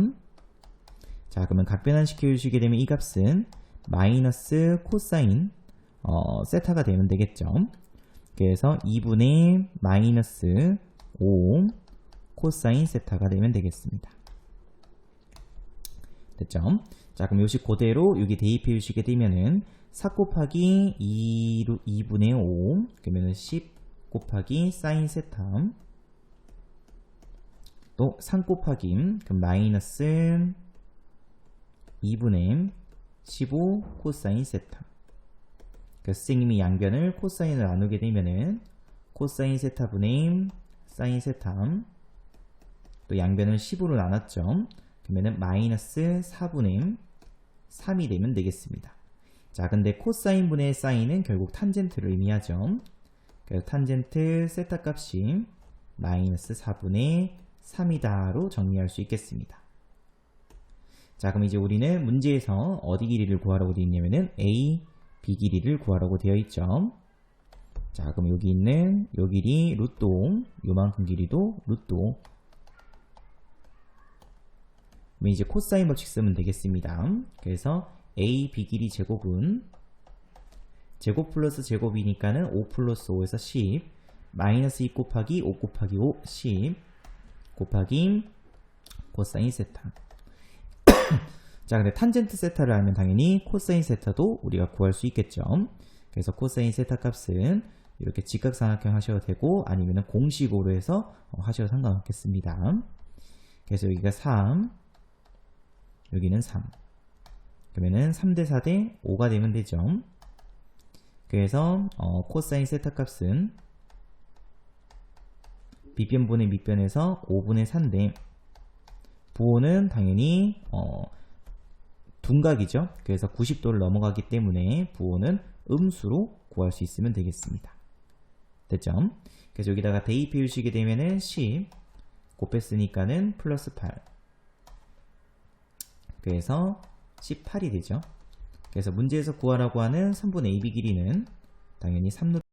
자, 그러면 각변환시켜 주시게 되면 이 값은 마이너스 코사인 세타가 되면 되겠죠. 그래서 2분의 마이너스 5 코사인 세타가 되면 되겠습니다. 됐죠? 자, 그럼 요식 그대로 여기 대입해 주시게 되면은 4 곱하기 2분의 5 그러면은 10 곱하기 사인 세타, 또 3 곱하기 그럼 마이너스 2분의 15 코사인 세타. 그래서 선생님이 양변을 코사인을 나누게 되면은 코사인 세타 분의 사인 세타, 또 양변을 10으로 나눴죠. 그러면은 마이너스 4분의 3이 되면 되겠습니다. 자, 근데 코사인 분의 사인은 결국 탄젠트를 의미하죠. 그래서 탄젠트 세타 값이 마이너스 4분의 3이다로 정리할 수 있겠습니다. 자, 그럼 이제 우리는 문제에서 어디 길이를 구하라고 되어 있냐면은 A, B 길이를 구하라고 되어 있죠. 자, 그럼 여기 있는 요 길이 루트 5, 요만큼 길이도 루트 5. 그럼 이제 코사인 법칙 쓰면 되겠습니다. 그래서 A, B 길이 제곱은 제곱 플러스 제곱이니까는 5 플러스 5에서 10 마이너스 2 곱하기 5 곱하기 5 10 곱하기 코사인 세타. 자, 근데 탄젠트 세타를 알면 당연히 코사인 세타도 우리가 구할 수 있겠죠. 그래서 코사인 세타 값은 이렇게 직각삼각형 하셔도 되고 아니면 공식으로 해서 하셔도 상관없겠습니다. 그래서 여기가 3, 여기는 3. 그러면은 3대 4대 5가 되면 되죠. 그래서 코사인 세타 값은 밑변분의 밑변에서 5분의 4인데 부호는 당연히 둔각이죠. 그래서 90도를 넘어가기 때문에 부호는 음수로 구할 수 있으면 되겠습니다. 됐죠? 그래서 여기다가 대입 해주시게 되면은 10 곱했으니까는 플러스 8, 그래서 18이 되죠. 그래서 문제에서 구하라고 하는 3분의 AB 길이는 당연히 3루트